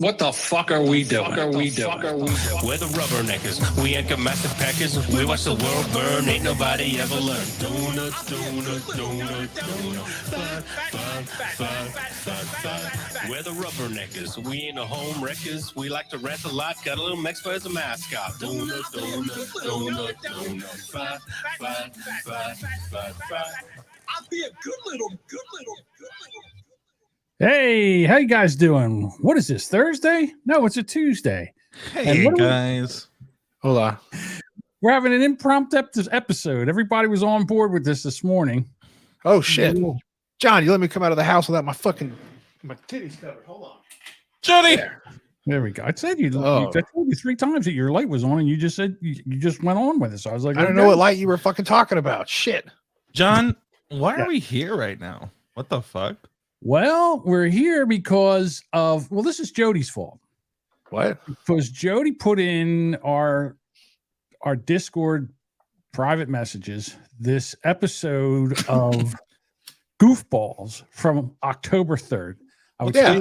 What the fuck are we doing? We're the rubberneckers. We ain't got massive packers. We watch the world burn. Ain't nobody ever learned. Donuts. We're the rubberneckers. We ain't the home wreckers. We like to rant a lot. Got a little Mexico as a mascot. Donuts. I'll be a good little. Hey, how you guys doing? What is this, Thursday? No, it's a Tuesday. Hey, guys. Hola. We're having an impromptu episode. Everybody was on board with this morning. Oh, shit. John, you let me come out of the house without my titties covered. Hold on. Jody. There we go. I said I told you 3 times that your light was on, and you just said you just went on with it. So I was like, I don't know what light you were fucking talking about. Shit. John, why are we here right now? What the fuck? Well, we're here because of, this is Jody's fault. What? Because Jody put in our Discord private messages this episode of Goofballs from October 3rd. I would say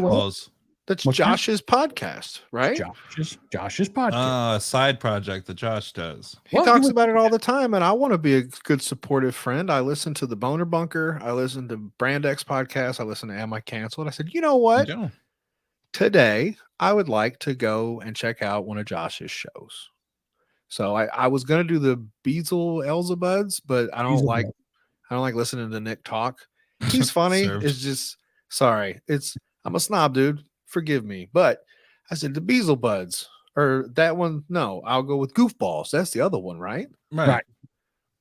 That's Josh's podcast, right? Josh's podcast. Side project that Josh does. He talks about it all the time, and I want to be a good supportive friend. I listen to the Boner Bunker. I listen to Brand X podcast. I listen to Am I Canceled? I said, you know what? Today, I would like to go and check out one of Josh's shows. So I was going to do the Beazle Elzabuds, but I don't like listening to Nick talk. He's funny. It's just, sorry. I'm a snob, dude. Forgive me. But I said the Beazle Buds or that one. No, I'll go with Goofballs. That's the other one, right? Right.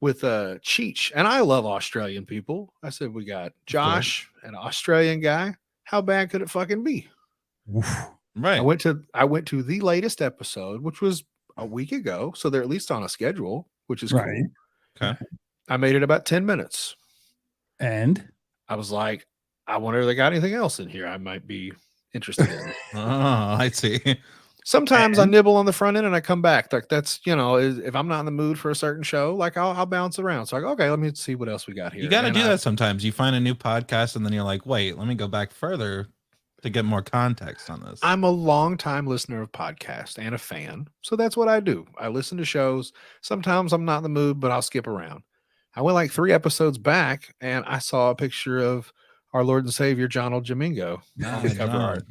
With Cheech. And I love Australian people. I said, we got Josh, an Australian guy. How bad could it fucking be? Right. I went to the latest episode, which was a week ago. So they're at least on a schedule, which is right. Cool. Okay. I made it about 10 minutes. And I was like, I wonder if they got anything else in here I might be interested in. Oh, I see. Sometimes I nibble on the front end and I come back. Like that's, if I'm not in the mood for a certain show, like I'll bounce around. So I go, okay, let me see what else we got here. You got to do that sometimes. You find a new podcast and then you're like, wait, let me go back further to get more context on this. I'm a long time listener of podcasts and a fan. So that's what I do. I listen to shows. Sometimes I'm not in the mood, but I'll skip around. I went like 3 episodes back and I saw a picture of our Lord and Savior, John Jamingo. Cover art.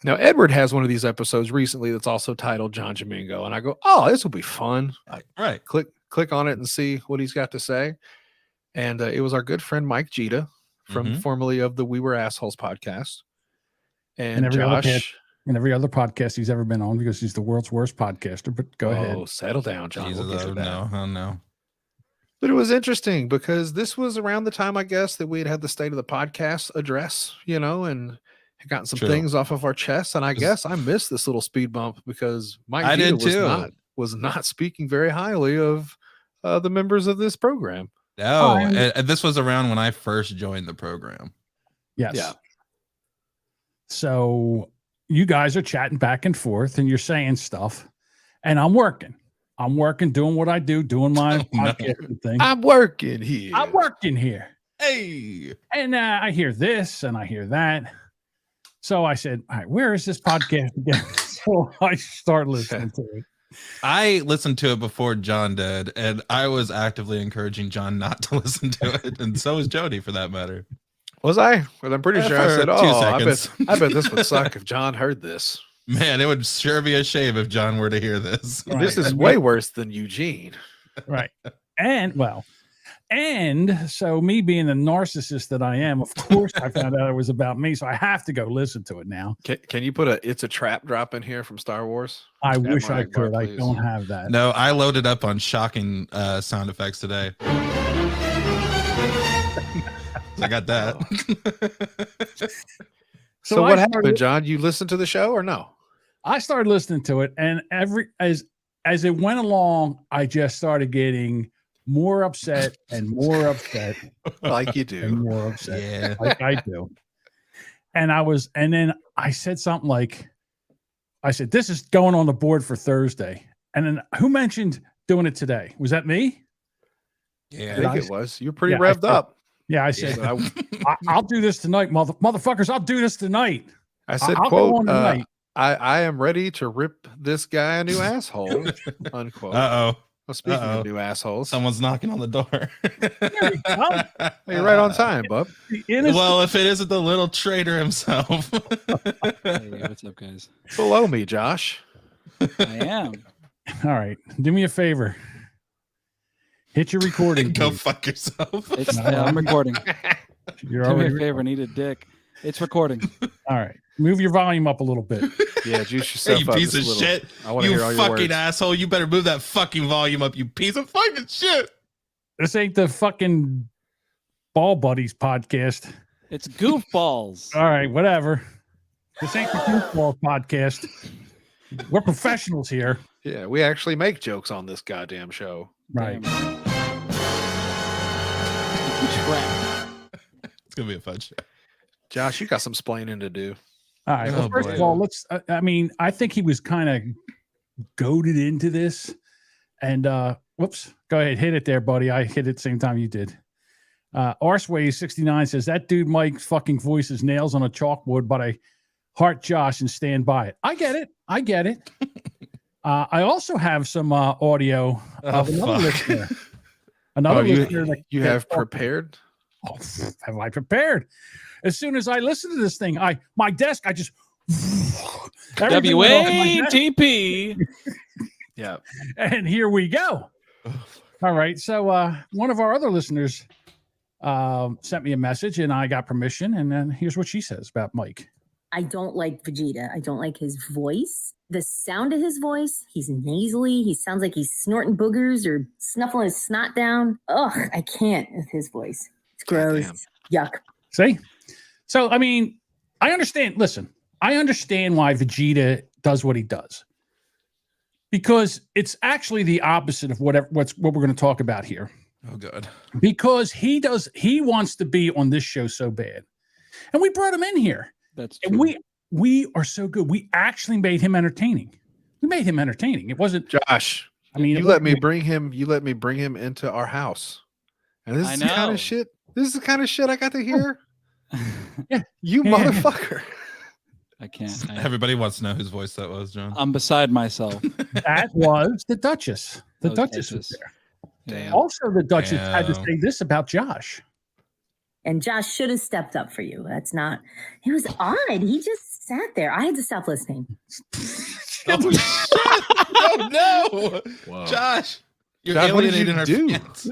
Now, Edward has one of these episodes recently that's also titled John Jamingo. And I go, oh, this will be fun. Right. Click on it and see what he's got to say. And it was our good friend, Mike Gita, from formerly of the We Were Assholes podcast. And Josh. And every other podcast he's ever been on because he's the world's worst podcaster. But go ahead. Oh, settle down, John. Jesus, we'll get to that. No. But it was interesting because this was around the time, I guess, that we had the State of the Podcast address, and had gotten some things off of our chests. And I guess I missed this little speed bump because Mike Gita was not speaking very highly of the members of this program. No, and this was around when I first joined the program. Yes. Yeah. So you guys are chatting back and forth and you're saying stuff and I'm working, doing what I do, doing my podcasting thing. I'm working here. Hey. And I hear this and I hear that. So I said, all right, where is this podcast again? So I start listening to it. I listened to it before John did, and I was actively encouraging John not to listen to it. And so was Jody for that matter. Was I? Well, I'm pretty sure I said, 2 seconds. I bet this would suck if John heard this. Man, it would sure be a shame if John were to hear this. Right. This is way worse than Eugene. Right. And so me being the narcissist that I am, of course, I found out it was about me. So I have to go listen to it now. Can you put It's a Trap drop in here from Star Wars? I wish I could. I don't have that. No, I loaded up on shocking sound effects today. I got that. So what happened, John? You listened to the show or no? I started listening to it, and as it went along, I just started getting more upset and more upset. Like you do. And more upset. Like I do. And then I said something like, this is going on the board for Thursday. And then who mentioned doing it today? Was that me? Yeah, I think it was. You're pretty revved up. Yeah, I said, I'll do this tonight, motherfuckers. I'll do this tonight. I said, I'll quote, go on tonight. I am ready to rip this guy a new asshole, unquote. Uh-oh. Well, speaking of new assholes. Someone's knocking on the door. Hey, you're right on time, bub. Well, if it isn't the little traitor himself. Hey, what's up, guys? Below me, Josh. I am. All right. Do me a favor. Hit your recording. Go please. fuck yourself. I'm recording. You're Do me already a favor, need a dick. It's recording. All right. Move your volume up a little bit. Yeah, juice Hey, yourself you up piece of just a little. shit. I want to You hear all your fucking words. asshole. You better move that fucking volume up, you piece of fucking shit. This ain't the fucking Ball Buddies podcast. It's Goofballs. All right, whatever. This ain't the Goofballs podcast. We're professionals here. Yeah, we actually make jokes on this goddamn show. Right. Damn. It's going to be a fun show. Josh, you got some splaining to do. All right. Well, Oh, first boy. of all, let's. I mean, I think he was kind of goaded into this. And whoops, go ahead, hit it there, buddy. I hit it the same time you did. Arsway69 says that dude Mike's fucking voice is nails on a chalkboard, but I heart Josh and stand by it. I get it. I get it. I also have some audio of another listener. Another listener that you have prepared? Oh, have I prepared? As soon as I listen to this thing, my desk, I just everything went off my desk. WATP. Yeah. And here we go. All right. So one of our other listeners sent me a message and I got permission. And then here's what she says about Mike. I don't like Vegeta. I don't like his voice. The sound of his voice, he's nasally. He sounds like he's snorting boogers or snuffling his snot down. Ugh, I can't with his voice. It's gross. Goddamn. Yuck. See? So, I mean, I understand. Listen, I understand why Vegeta does what he does. Because it's actually the opposite of what we're going to talk about here. Oh, God. Because he wants to be on this show so bad. And we brought him in here. That's true. And we are so good. We actually made him entertaining. We made him entertaining. It wasn't Josh. I mean, you let me bring him into our house. And this is the kind of shit. This is the kind of shit I got to hear. Yeah. You motherfucker. I can't. Everybody wants to know whose voice that was, John. I'm beside myself. That was the Duchess. The Duchess was there. Damn. Also, the Duchess had to say this about Josh. And Josh should have stepped up for you. That's not, it was odd. He just sat there. I had to stop listening. Oh, shit. Oh, no. Whoa. Josh, you're Josh, what did you alienating our do? fans.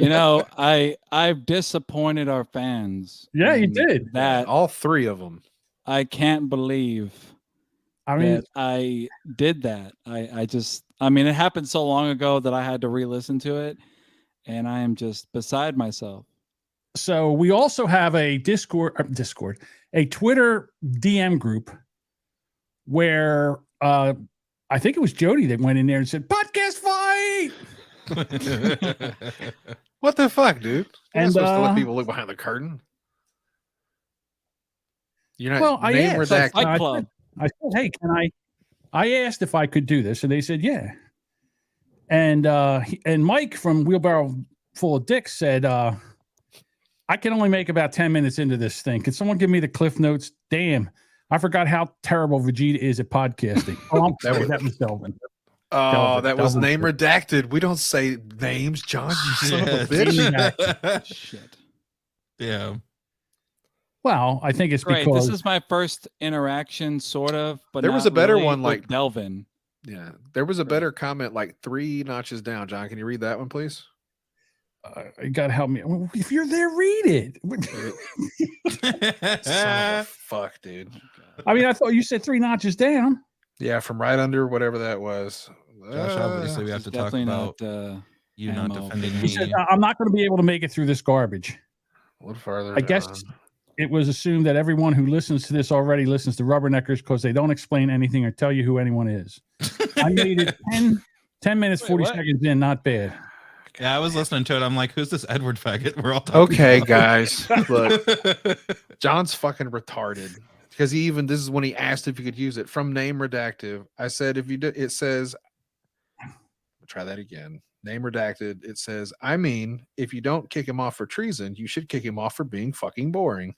You know, I've disappointed our fans. Yeah, you And did. That All three of them. I can't believe I mean, that I did that. I mean, it happened so long ago that I had to re-listen to it, and I am just beside myself. so we also have a a Twitter DM group where I think it was Jody that went in there and said, "Podcast fight." What the fuck, dude? You're And, not supposed to let people look behind the curtain. You're not Well, I name asked. redacted. Fight I Club. I said, "Hey, can I?" I asked if I could do this, and they said, "Yeah." And and Mike from Wheelbarrow Full of Dicks said, "I can only make about 10 minutes into this thing. Can someone give me the cliff notes? Damn, I forgot how terrible Vegeta is at podcasting." Oh, I'm sorry, that was Delvin. Oh, that was Delvin. name redacted. We don't say names, John. You son of a bitch. Shit. Yeah. Well, I think it's Great. because This is my first interaction, sort of. But There was not a better really one, with like- Delvin. Yeah, there was a better comment like 3 notches down. John, can you read that one, please? you got to help me. If you're there, read it. Son of a fuck, dude. I mean, I thought you said 3 notches down. Yeah, from right under whatever that was. Josh, obviously we have to talk Definitely about not. you not ammo. defending He me. said, "I'm not going to be able to make it through this garbage." a little farther. I guess down. it was assumed that everyone who listens to this already listens to Rubberneckers because they don't explain anything or tell you who anyone is. I made it 10 minutes, Wait, 40 what? seconds in. Not bad. Yeah, I was listening to it. I'm like, who's this Edward faggot? We're all talking Okay, about. guys. Look, John's fucking retarded because this is when he asked if you could use it from name redacted. I said, if you do, it says, try that again. Name redacted. It says, I mean, if you don't kick him off for treason, you should kick him off for being fucking boring.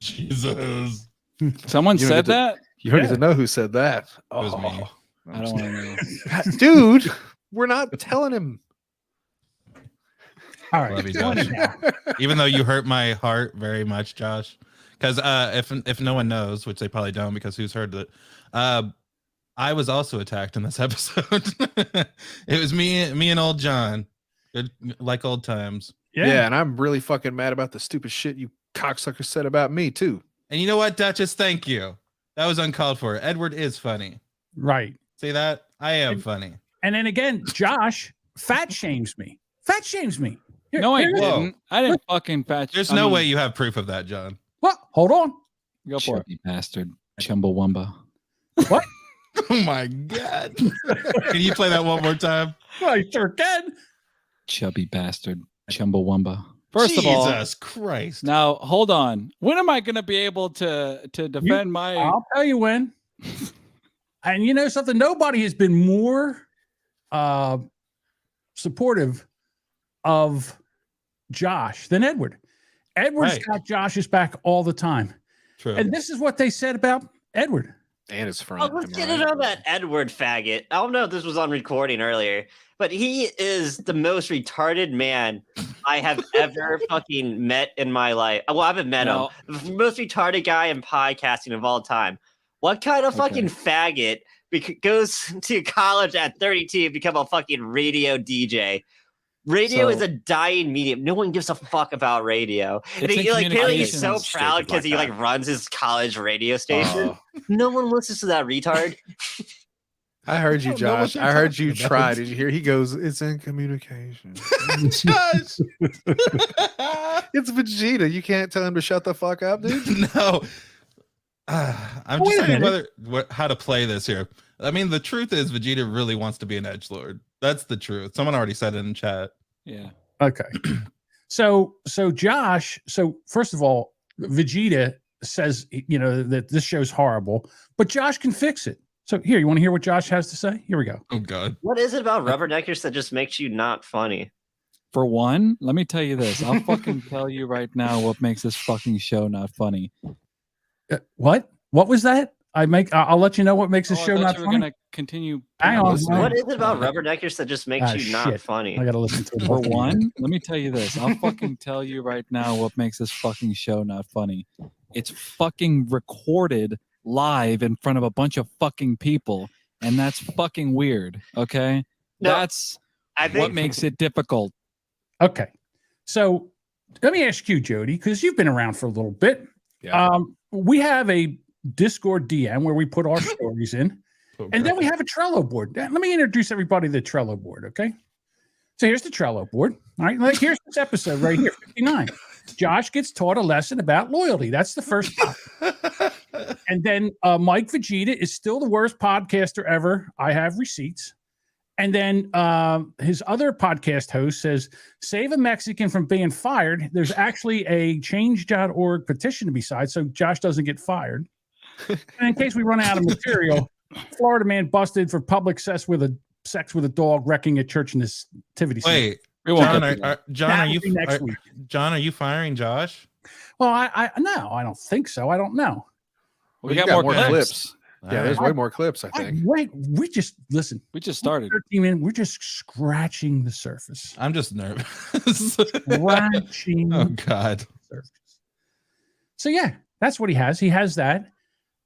Jesus. Someone You don't said get that? You don't Yeah. get to know who said that. It was me. I don't want to know. Dude, we're not telling him. All right. Love you, so Josh. anyhow, Even though you hurt my heart very much, Josh. Because if no one knows, which they probably don't, because who's heard it, I was also attacked in this episode. It was me and old John, good, like old times. Yeah, and I'm really fucking mad about the stupid shit you cocksucker said about me too. And you know what, Duchess? Thank you. That was uncalled for. Edward is funny. right. See that? I am funny. And then again, Josh fat shames me. Fat shames me. Here- No, I here it is. didn't. I didn't fucking patch. There's no way you have proof of that, John. What? Hold on. Go for it. Chubby bastard. Chumbawamba. What? Oh my God. Can you play that one more time? I sure can. Chubby bastard. Chumbawamba. First of all, Jesus Christ. now hold on. When am I going to be able to defend my? I'll tell you when. And you know something? Nobody has been more supportive of Josh than Edward. Edward's Right. got Josh's back all the time. True. And this is what they said about Edward. And his friend. Oh, let's get it on that Edward faggot. I don't know if this was on recording earlier, but he is the most retarded man I have ever fucking met in my life. Well, I haven't met him. The most retarded guy in podcasting of all time. What kind of fucking faggot goes to college at 32 to become a fucking radio DJ? Radio is a dying medium. No one gives a fuck about radio. And he, like, apparently he's so proud because he like runs his college radio station. No one listens to that retard. I heard you, I don't know what Josh. you're I heard talking you about. try. Did you hear? He goes, it's in communication. Josh. It's Vegeta. You can't tell him to shut the fuck up, dude. No. I'm Wait just a saying minute. how to play this here. I mean, the truth is Vegeta really wants to be an edgelord. That's the truth. Someone already said it in chat. Yeah. Okay. So Josh, first of all, Vegeta says, you know, that this show's horrible, but Josh can fix it. So here, you want to hear what Josh has to say? Here we go. Oh God. What is it about rubberneckers that just makes you not funny? For one, let me tell you this. I'll fucking tell you right now what makes this fucking show not funny. What was that? I'll let you know what makes this show not We're funny. gonna continue. Hang on. listening. What is it about rubberneckers that just makes you not shit. funny? I gotta listen to it. For one, let me tell you this. I'll fucking tell you right now what makes this fucking show not funny. It's fucking recorded live in front of a bunch of fucking people, and that's fucking weird. Okay, No, that's I think what makes it difficult. Okay. So let me ask you, Jody, because you've been around for a little bit. Yeah. We have a Discord DM where we put our stories in, and then we have a Trello board. Let me introduce everybody to the Trello board, okay? So here's the Trello board. All right, like here's this episode right here, 59. Josh gets taught a lesson about loyalty. That's the first topic. And then Mike Vegeta is still the worst podcaster ever. I have receipts. And then his other podcast host says, save a Mexican from being fired. There's actually a change.org petition to be signed so Josh doesn't get fired. And in case we run out of material, Florida man busted for public sex with a dog wrecking a church nativity scene. Wait, We won't John, get to that. John, are you firing Josh? Well, no, I don't think so. I don't know. We You got more clips. Yeah, there's way more clips, I think. Wait, we just listen. We just started. 13 minutes. We're just scratching the surface. I'm just nervous. Scratching Oh God. the surface. So yeah, that's what he has. He has that.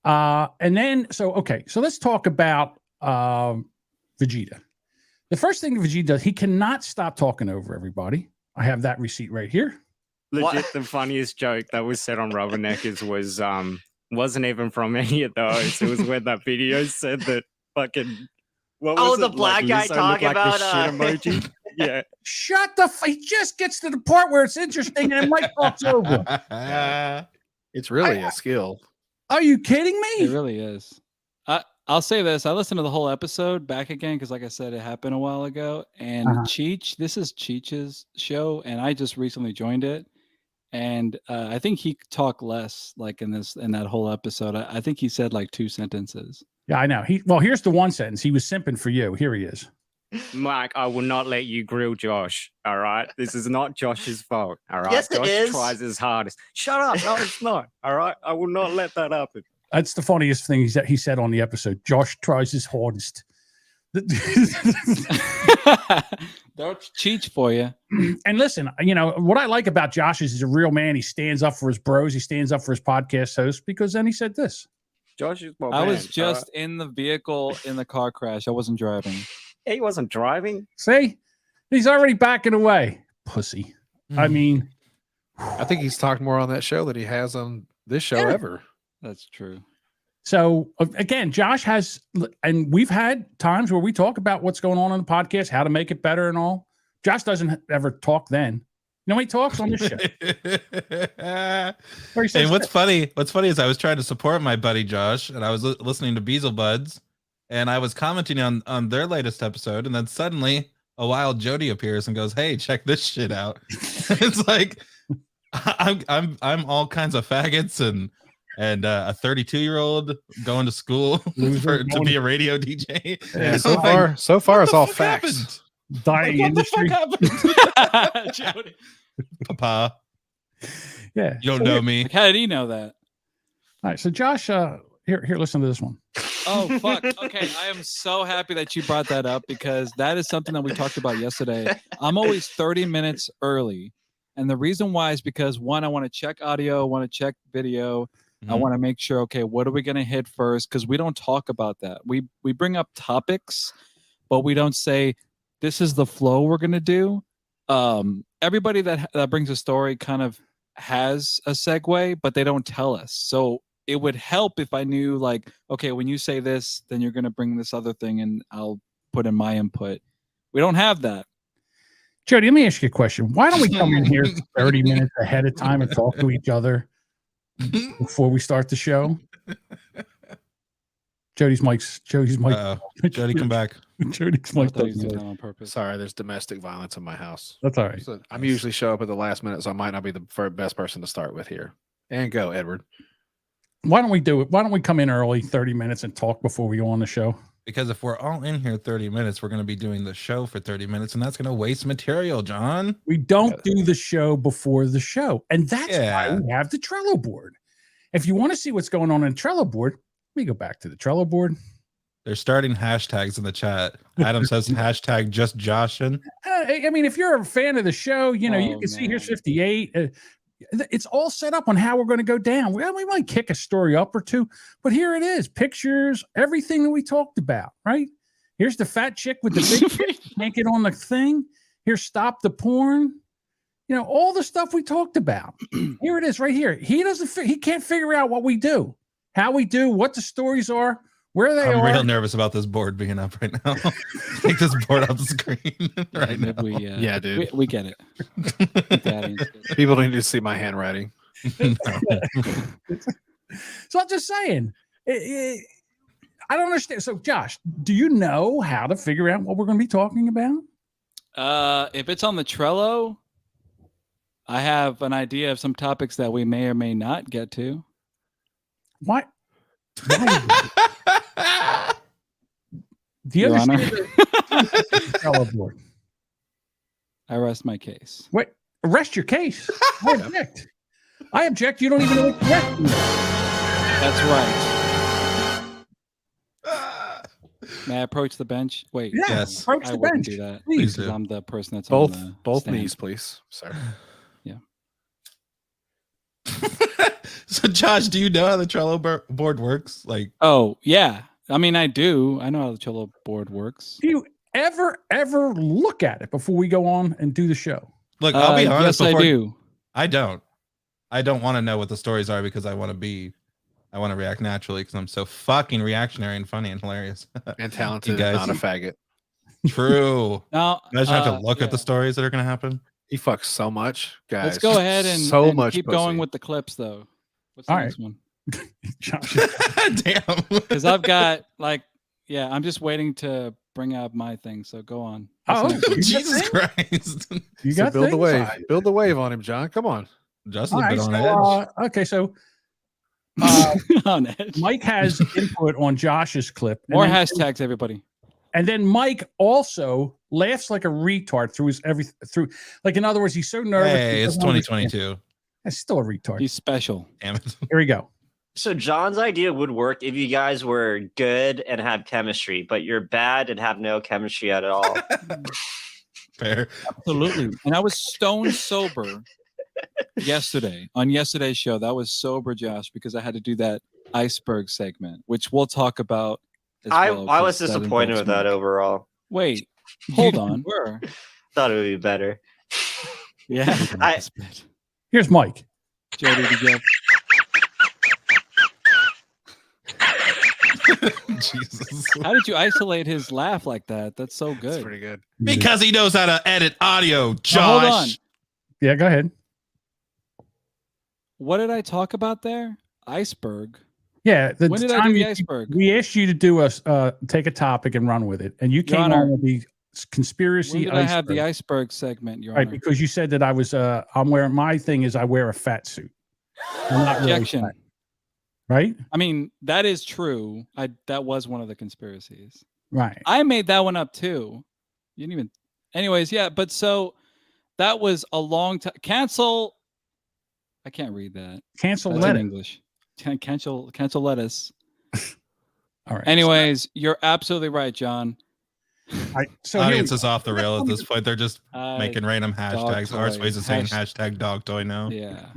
And then so let's talk about Vegeta. The first thing Vegeta does, he cannot stop talking over everybody. I have that receipt right here. Legit, the funniest joke that was said on Rubberneckers was wasn't even from any of those. It was when that video said that fucking what was the it? black guy Lizzo looked talking like the about, shit emoji. Yeah. Shut the he just gets to the part where it's interesting and Mike talks over him. It's really a skill. Are you kidding It me? really is. I'll say this. I listened to the whole episode back again because, like I said, it happened a while ago. And Cheech, this is Cheech's show, and I just recently joined it. And I think he talked less, like in that whole episode. I think he said like 2 sentences. Yeah, I know. Here's the one sentence. He was simping for you. Here he is. Mike, I will not let you grill Josh. All right, this is not Josh's fault. All right, Yes, it Josh is. tries his hardest. Shut up! No, it's not. All right, I will not let that happen. That's the funniest thing he said on the episode. Josh tries his hardest. That's Cheech for you. And listen, what I like about Josh is he's a real man. He stands up for his bros. He stands up for his podcast host, because then he said this. Josh is my I man, was just in the vehicle in the car crash. I wasn't driving. He wasn't driving. See, he's already backing away. Pussy. I mean, I think he's talked more on that show than he has on this show ever. That's true. So again, Josh has, and we've had times where we talk about what's going on the podcast, how to make it better and all. Josh doesn't ever talk then. He talks on this show. And what's funny is I was trying to support my buddy Josh, and I was listening to Beezle Buds, and I was commenting on their latest episode, and then suddenly a wild Jody appears and goes, "Hey, check this shit out." It's like I'm all kinds of faggots and a 32-year-old going to school to be a radio DJ. Yeah, so far it's all facts. Dying industry. Jody. Papa. Yeah. You don't know me. Like, how did he know that? All right. So Josh, here, listen to this one. Oh, fuck. Okay. I am so happy that you brought that up, because that is something that we talked about yesterday. I'm always 30 minutes early. And the reason why is because, one, I want to check audio, want to check video. I want to make sure, okay, what are we going to hit first? Because we don't talk about that. We bring up topics, but we don't say, this is the flow we're going to do. Everybody that brings a story kind of has a segue, but they don't tell us. So it would help if I knew, like, okay, when you say this, then you're going to bring this other thing and I'll put in my input. We don't have that. Jody, let me ask you a question. Why don't we come in here 30 minutes ahead of time and talk to each other before we start the show? Jody's mic. Jody, come back. Jody's mic. On purpose. Sorry, there's domestic violence in my house. That's all right. So I'm usually show up at the last minute, so I might not be the best person to start with here. And go, Edward. Why don't we do it? Why don't we come in early, 30 minutes, and talk before we go on the show? Because if we're all in here 30 minutes, we're going to be doing the show for 30 minutes, and that's going to waste material, John. We don't do the show before the show. And that's why we have the Trello board. If you want to see what's going on in Trello board, let me go back to the Trello board. They're starting hashtags in the chat. Adam says hashtag just Joshin. I mean, if you're a fan of the show, you can see here's 58. It's all set up on how we're going to go down. We might kick a story up or two, but here it is. Pictures, everything that we talked about, right? Here's the fat chick with the big dick, can't get on the thing. Here's stop the porn. All the stuff we talked about. Here it is right here. He can't figure out what we do, how we do, what the stories are, where they are. I'm real nervous about this board being up right now. Take this board off the screen right now. Yeah, dude. We get it. People don't need to see my handwriting. So I'm just saying, I don't understand. So, Josh, do you know how to figure out what we're going to be talking about? If it's on the Trello, I have an idea of some topics that we may or may not get to. What? Do you Your understand Honor? the Trello board? I rest my case. Wait, arrest your case. I object. I object. You don't even know what the rest is. That's right. May I approach the bench? Wait. Yeah, Yes. approach I the wouldn't bench. do that Please because do. I'm the person that's Both on the both stand. knees, please, sir. So, Josh, do you know how the Trello board works? Like, Oh, yeah. I mean, I do. I know how the Trello board works. Do you ever look at it before we go on and do the show? look, I'll be honest. Yes, I before- do. I don't want to know what the stories are because I want to react naturally because I'm so fucking reactionary and funny and hilarious. And talented, guys. not a faggot. True. Now, Imagine have to look at the yeah. stories that are going to happen. He fucks so much, guys. Let's go ahead and, so and much keep pussy. going with the clips, though. What's the All next one? Josh, Damn. Because I've got I'm just waiting to bring out my thing. So go on. Oh, What's the next one? Jesus Christ. you So got build the things? wave. Build the wave on him, John. Come on. Just a All bit right, on so, edge. okay, so On edge. Mike has input on Josh's clip. and More then hashtags, everybody. And then Mike also laughs like a retard through. Like, in other words, he's so nervous. Hey, it's 2022. It's still a retard. He's special. Damn it. Here we go. So John's idea would work if you guys were good and have chemistry, but you're bad and have no chemistry at all. Fair. Absolutely. And I was stone sober yesterday on yesterday's show. That was sober, Josh, because I had to do that iceberg segment, which we'll talk about. I was disappointed with that overall. Wait, hold on. Thought it would be better. Yeah. Here's Mike. Jody, did you Jesus. How did you isolate his laugh like that? That's so good. That's pretty good. Because he knows how to edit audio, Josh. Oh, hold on. Yeah, go ahead. What did I talk about there? Iceberg. Yeah. When did I do the iceberg? We asked you to do take a topic and run with it, and you came on with the conspiracy. When did I have the iceberg segment? Your right, Honor? because you said that I was. I'm wearing my thing is I wear a fat suit. I'm not really Objection. fat, right? I mean, that is true. That was one of the conspiracies. Right. I made that one up too. You didn't even. Anyways, yeah. But so that was a long time. Cancel. I can't read that. Cancel That's lettuce. in English. Cancel lettuce. All right. Anyways, you're absolutely right, John. So Audience is off the rail at this point. They're just making random hashtags. Ours ways of saying hashtag dog toy now. Yeah.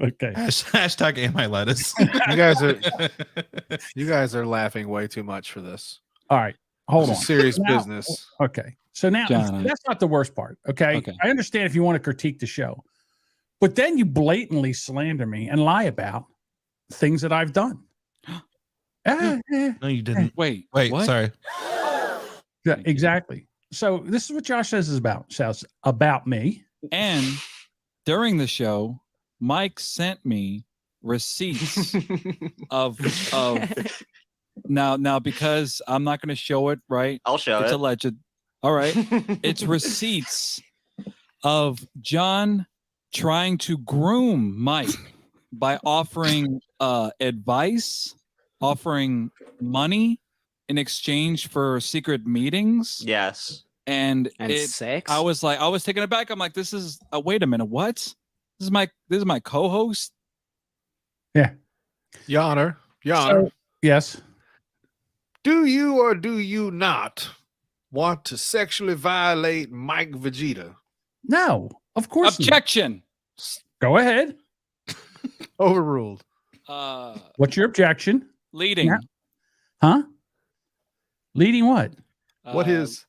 Okay. Hashtag am I lettuce. You guys are laughing way too much for this. All right. Hold This on. is serious Now- business. Okay. So now John, that's not the worst part. Okay? I understand if you want to critique the show, but then you blatantly slander me and lie about things that I've done. No, you didn't. Wait. what? Sorry. Yeah, exactly. So this is what Josh says about me. And during the show, Mike sent me receipts of now because I'm not going to show it, right? I'll show it's it. Alleged. All right. It's receipts of John trying to groom Mike by offering advice, offering money in exchange for secret meetings. Yes. And sex. I was taken aback. I'm like, this is wait a minute, what? This is my co-host. Yeah. Your Honor. Yes. Do you or do you not want to sexually violate Mike Vegeta? No, of course. Objection. Go ahead. Overruled. What's your objection? Leading. Yeah. Huh? Leading what? What is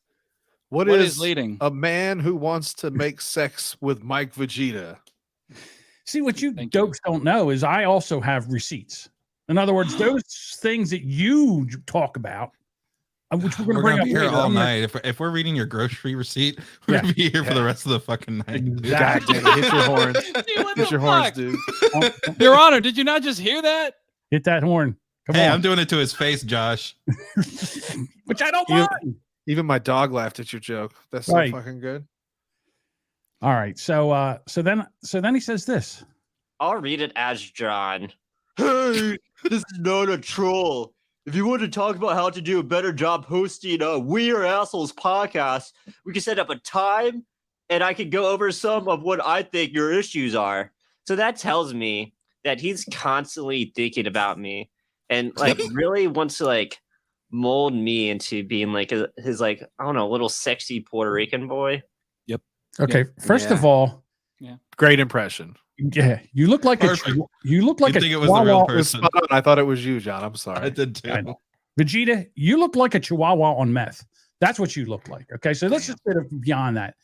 leading? A man who wants to make sex with Mike Vegeta. See, what you dopes don't know is I also have receipts. In other words, those things that you talk about, which we're going to bring up here later. all night. If we're reading your grocery receipt, we're gonna be here for the rest of the fucking night. Exactly. Hit your horns. Hit your horns, dude. Your Honor, did you not just hear that? Hit that horn. Come Hey, on. I'm doing it to his face, Josh. Which I don't mind. Even my dog laughed at your joke. That's so Right. fucking good. All right. So then he says this. I'll read it as John. Hey, this is not a troll. If you want to talk about how to do a better job hosting a We Are Assholes podcast, we can set up a time and I can go over some of what I think your issues are. So that tells me that he's constantly thinking about me and like really wants to like mold me into being like his like, I don't know, little sexy Puerto Rican boy. Yep. Okay. First of all, great impression. Yeah, you look like you look like You'd think it was the real person. I thought it was you, John. I'm sorry. I did too. Vegeta, you look like a Chihuahua on meth. That's what you look like. Okay, so let's just get beyond that.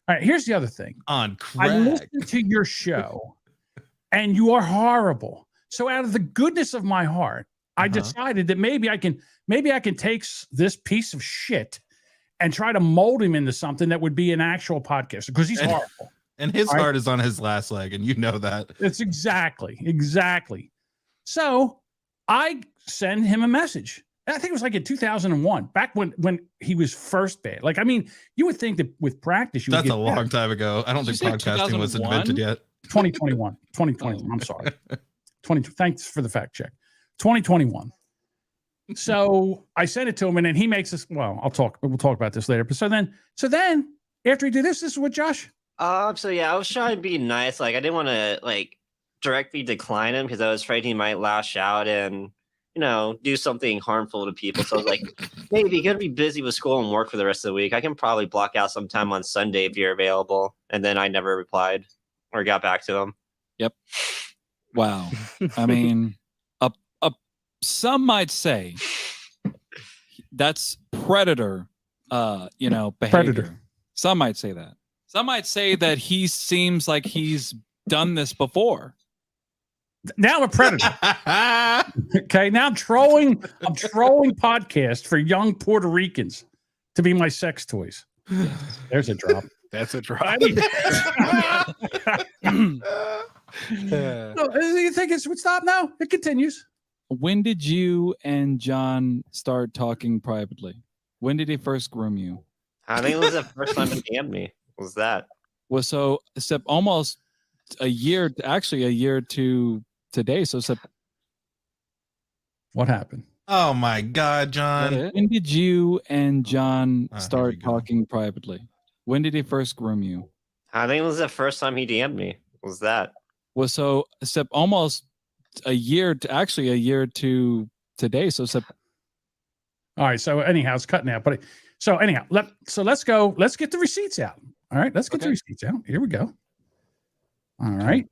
All right, here's the other thing. On crack. I listened to your show, and you are horrible. So out of the goodness of my heart, I decided that maybe I can take this piece of shit and try to mold him into something that would be an actual podcast because he's horrible. And his heart is on his last leg, and you know that. It's exactly. So I send him a message. I think it was like in 2001, back when he was first bad. Like, I mean, you would think that with practice, That's a long time ago. I don't think podcasting was invented yet. 2021. I'm sorry. 20. Thanks for the fact check. 2021. So I sent it to him, and then he makes us. Well, we'll talk about this later. But so then after he did this is what Josh. So yeah, I was trying to be nice. Like I didn't want to like directly decline him because I was afraid he might lash out and do something harmful to people. So I was like, maybe you're gonna be busy with school and work for the rest of the week. I can probably block out some time on Sunday if you're available. And then I never replied or got back to him. Yep. Wow. I mean, some might say that's predator, behavior. Predator. Some might say that. Some might say that he seems like he's done this before. Now I'm a predator. Okay, now I'm trolling podcast for young Puerto Ricans to be my sex toys. There's a drop. That's a drop. No, you think it would stop now? It continues. When did you and John start talking privately? When did he first groom you? I think it was the first time he DM'd me. Was that? Well, so almost a year to today. So what happened? Oh my God, John. When did you and John here start we go. talking privately? When did he first groom you? I think it was the first time he DM'd me. Was that? Well, so almost a year to today. So all right. So anyhow, it's cutting out. But so anyhow, let's go. Let's get the receipts out. All right. Let's get the receipts out. Here we go. All right.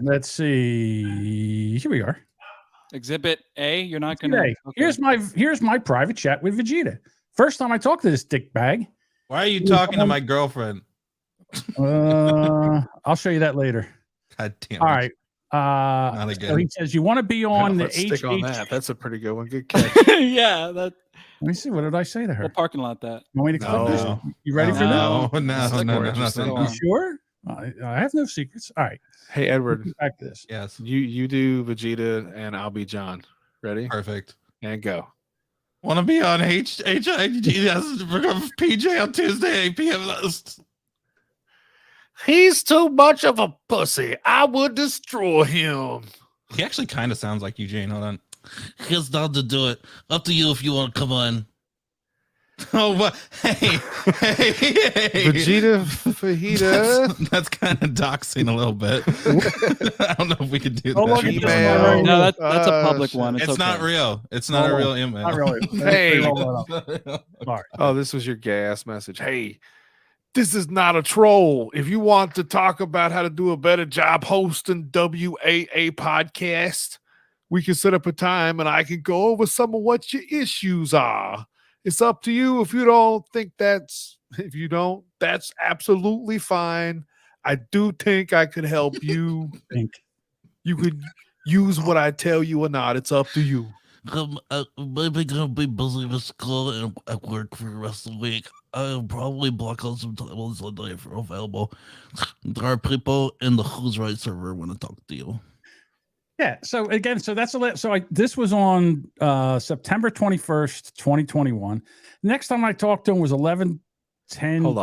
Let's see. Here we are. Exhibit A. You're not gonna. Okay. Here's my private chat with Vegeta. First time I talked to this dick bag. Why are you talking to my girlfriend? I'll show you that later. God damn it. All right. Not again. So he says you want to be on Let's the stick on that. That's a pretty good one. Good catch. Yeah. That. Let me see. What did I say to her? We'll parking lot that. You want me to click this? No. You ready for No, this? no. You sure? I have no secrets. All right. Hey, Edward. Back to this. Yes. You do Vegeta and I'll be John. Ready? Perfect. And go. Want to be on HIGS PJ on Tuesday, 8 p.m. He's too much of a pussy. I would destroy him. He actually kind of sounds like Eugene. Hold on. He's down to do it. Up to you if you want to come on. Oh, but hey. Vegeta Fajita. That's kind of doxing a little bit. I don't know if we could do Oh, look that. at this one right here. No, that's a public one. It's okay. not real. It's not a real email. Not really. Hey. All right. Oh, this was your gay ass message. Hey, this is not a troll. If you want to talk about how to do a better job hosting WAA podcast, we can set up a time and I can go over some of what your issues are. It's up to you. If you don't, that's absolutely fine. I do think I could help you. You could use what I tell you or not. It's up to you. Maybe gonna be busy with school and at work for the rest of the week. I'll probably block out some time on Sunday if you're available. There are people in the Who's Right server want to talk to you. Yeah. So again, this was on September 21st, 2021. Next time I talked to him was 11/10. Hold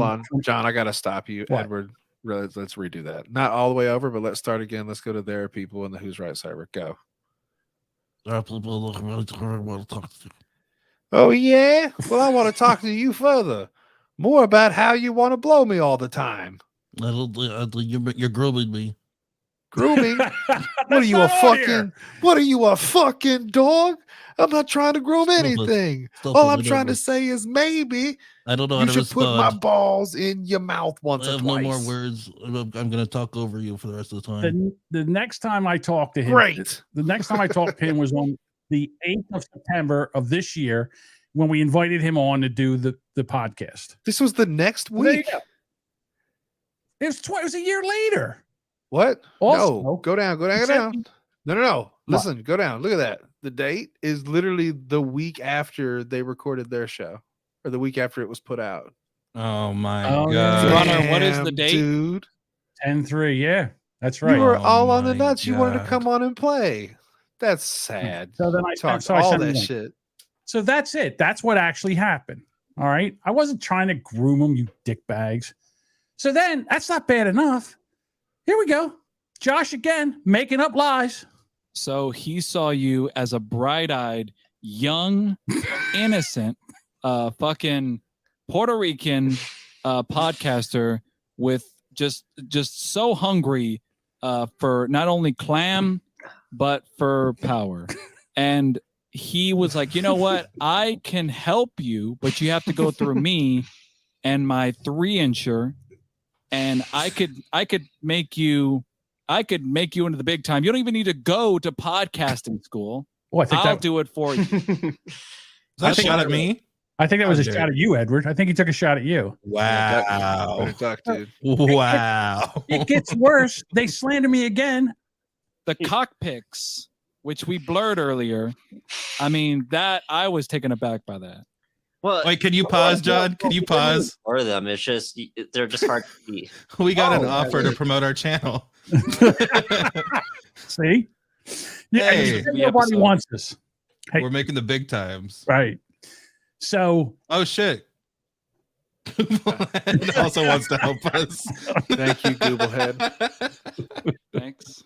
on. John, I gotta stop you. What? Edward, really, let's redo that. Not all the way over, but let's start again. Let's go to there are people in the Who's Right server. Go. There are people in the Who's Right want to talk to you. Oh yeah? Well, I want to talk to you further. More about how you want to blow me all the time. I think you're grooming me. Grooming? What are you, a fucking dog? I'm not trying to groom anything. All I'm trying to say is maybe I don't know you how to should put my respond. balls in your mouth once I or have twice. no more words. I'm going to talk over you for the rest of the time. The next time I talked to him, Great. The next time I talked to him was on the 8th of September of this year when we invited him on to do the podcast. This was the next Well, there you week. go. It was a year later. What? Also- No, go down. No. Listen, go down. Look at that. The date is literally the week after they recorded their show, or the week after it was put out. Oh my Oh, God. yeah. Runner, what is the Damn, date? dude? 10-3. Yeah, that's right. You were Oh all on the my nuts. You wanted to God. come on and play. That's sad. So then I Talked so I all sent that him one. shit. So that's it. That's what actually happened. All right. I wasn't trying to groom them, you dick bags. So then that's not bad enough. Here we go. Josh again, making up lies. So he saw you as a bright-eyed, young, innocent, fucking Puerto Rican podcaster with just so hungry for not only clam but for power. And he was like, you know what? I can help you, but you have to go through me and my 3-incher, and I could make you into the big time. You don't even need to go to podcasting school. Oh, I think I'll do it for you. Is that a shot at me? I think that was a shot at you, Edward. I think he took a shot at you. Wow. Dude. Wow. It gets worse. They slander me again. The cockpicks, which we blurred earlier. I mean, that I was taken aback by that. Well, Wait, can you pause, John? Can you pause? Or them. It's just they're just hard to see. We got an offer to promote our channel. See? Yeah, Hey. nobody wants this. Hey. We're making the big times. Right. So. Oh, shit. It also wants to help us. Thank you, Googlehead. Thanks.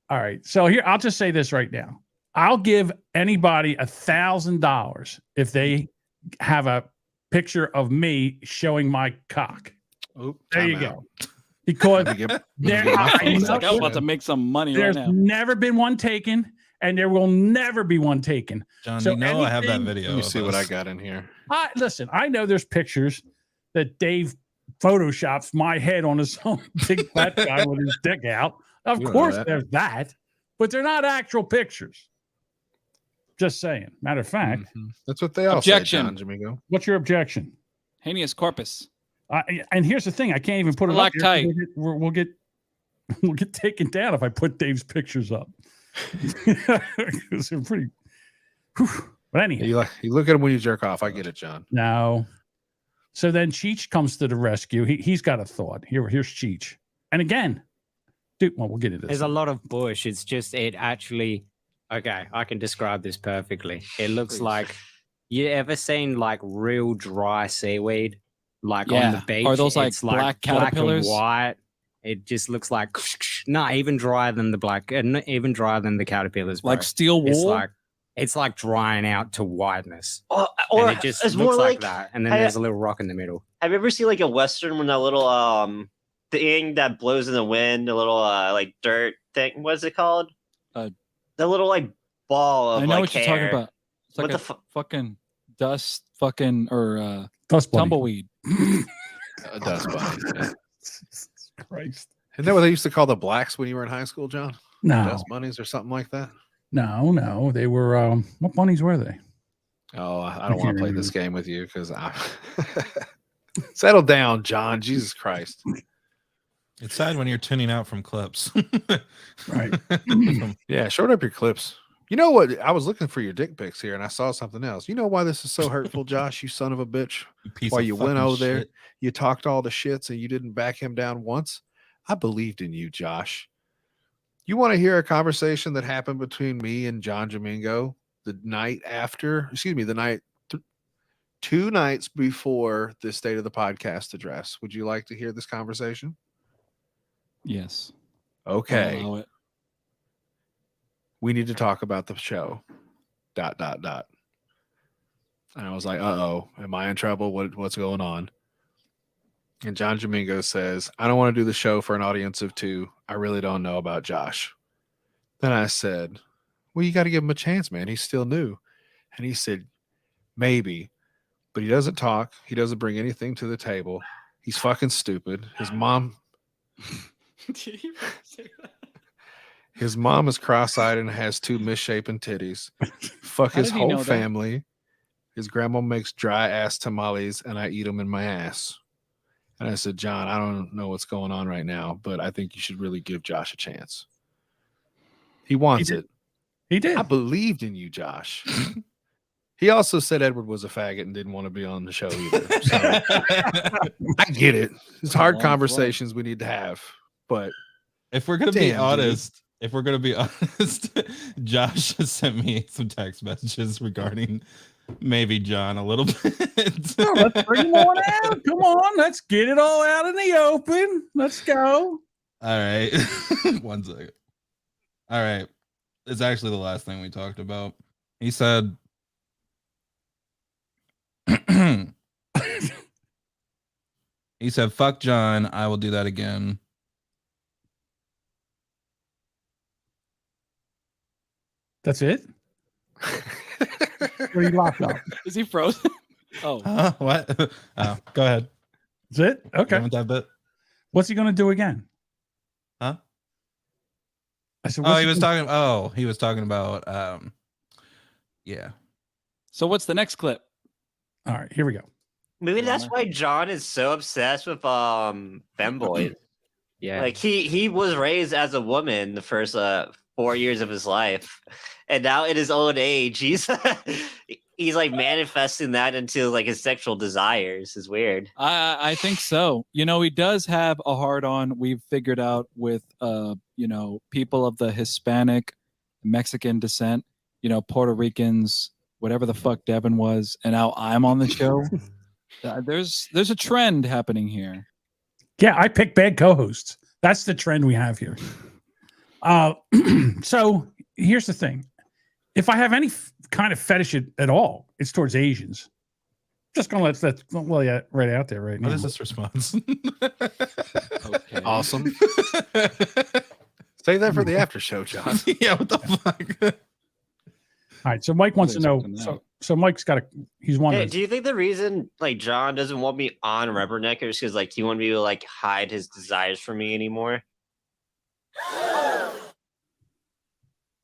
All right. So here, I'll just say this right now. I'll give anybody $1,000 if they have a picture of me showing my cock. Oop, there you out. go. Because I'm about to make some money there's right now. never been one taken, and there will never be one taken. John, So you know I have that anything- video. Let me of see what us. I got in here. Listen, I know there's pictures that Dave photoshops my head on his own big fat guy with his dick out. Of You don't course, know that. there's that, but they're not actual pictures. Just saying. Matter of fact, That's what they all Objection. say, John Domingo. what's your objection? Habeas corpus. And here's the thing: I can't even put it up. Loctite. Here. We'll get taken down if I put Dave's pictures up. Because they're pretty. Whew. But anyhow, You look at him when you jerk off. I get it, John. no. So then Cheech comes to the rescue. He's got a thought. Here's Cheech. And again, dude, well, we'll get into this. There's a lot of bush. It's just it actually. Okay, I can describe this perfectly. It looks like you ever seen like real dry seaweed, like on the beach. Are those like It's black caterpillars? and white. It just looks like not even drier than the black, even drier than the caterpillars. Bro. Like steel wool? It's like drying out to whiteness. Or And it just it's looks more like like that. And then there's a little rock in the middle. Have you ever seen like a western when that little thing that blows in the wind, a little like dirt thing? What's it called? The little like ball of I know like what hair. you're talking about. It's like What a the fucking dust fucking or Dust bunny. tumbleweed. Dust bunny. Yeah. Jesus Christ. Isn't that what they used to call the blacks when you were in high school, John? No. Dust bunnies or something like that? No. They were what bunnies were they? Oh, I don't want to play this game with you because I settle down, John. Jesus Christ. It's sad when you're tuning out from clips. Right. Yeah, short up your clips. You know what? I was looking for your dick pics here and I saw something else. You know why this is so hurtful, Josh, you son of a bitch? Why you went over there, you talked all the shits and you didn't back him down once? I believed in you, Josh. You want to hear a conversation that happened between me and John Domingo the night after, the night 2 nights before the State of the Podcast address. Would you like to hear this conversation? Yes. Okay. I'll allow it. We need to talk about the show. ... And I was like, uh-oh, am I in trouble? What's going on? And John Domingo says, I don't want to do the show for an audience of 2. I really don't know about Josh. Then I said, well, you got to give him a chance, man. He's still new. And he said, maybe, but he doesn't talk. He doesn't bring anything to the table. He's fucking stupid. His mom is cross-eyed and has 2 misshapen titties. Fuck How his did he know whole that? family. His grandma makes dry ass tamales and I eat them in my ass. And I said, John, I don't know what's going on right now, but I think you should really give Josh a chance. He wants it. He did. I believed in you, Josh. He also said Edward was a faggot and didn't want to be on the show either. So I get it. It's hard conversations we need to have. But if we're gonna be Damn, honest, Josh has sent me some text messages regarding maybe John a little bit. No, let's bring him on out. Come on, let's get it all out in the open. Let's go. All right. 1 second. All right. It's actually the last thing we talked about. He said, he said, fuck John. I will do that again. That's it? Or you locked up? Is he frozen? Oh. What? Oh, go ahead. That's it? Okay. That bit? What's he going to do again? Huh? I said, he was talking about, yeah. So what's the next clip? All right, here we go. Maybe that's why John is so obsessed with femboys. Yeah. Like he was raised as a woman the first 4 years of his life, and now in his old age, he's like manifesting that into like his sexual desires. Is weird. I think so. You know, he does have a hard on. We've figured out with you know, people of the Hispanic, Mexican descent. You know, Puerto Ricans, whatever the fuck Devin was, and now I'm on the show. There's a trend happening here. Yeah, I pick bad co-hosts. That's the trend we have here. So here's the thing. If I have any kind of fetish at all, it's towards Asians. Just gonna let that right out there right now. What is this response? Okay. Awesome. Save that for the after show, John. Yeah, what the fuck? All right, so Mike wants to know. So Mike's got he's one. Hey, do you think the reason like John doesn't want me on Rubberneckers because like he won't be able to like hide his desires from me anymore?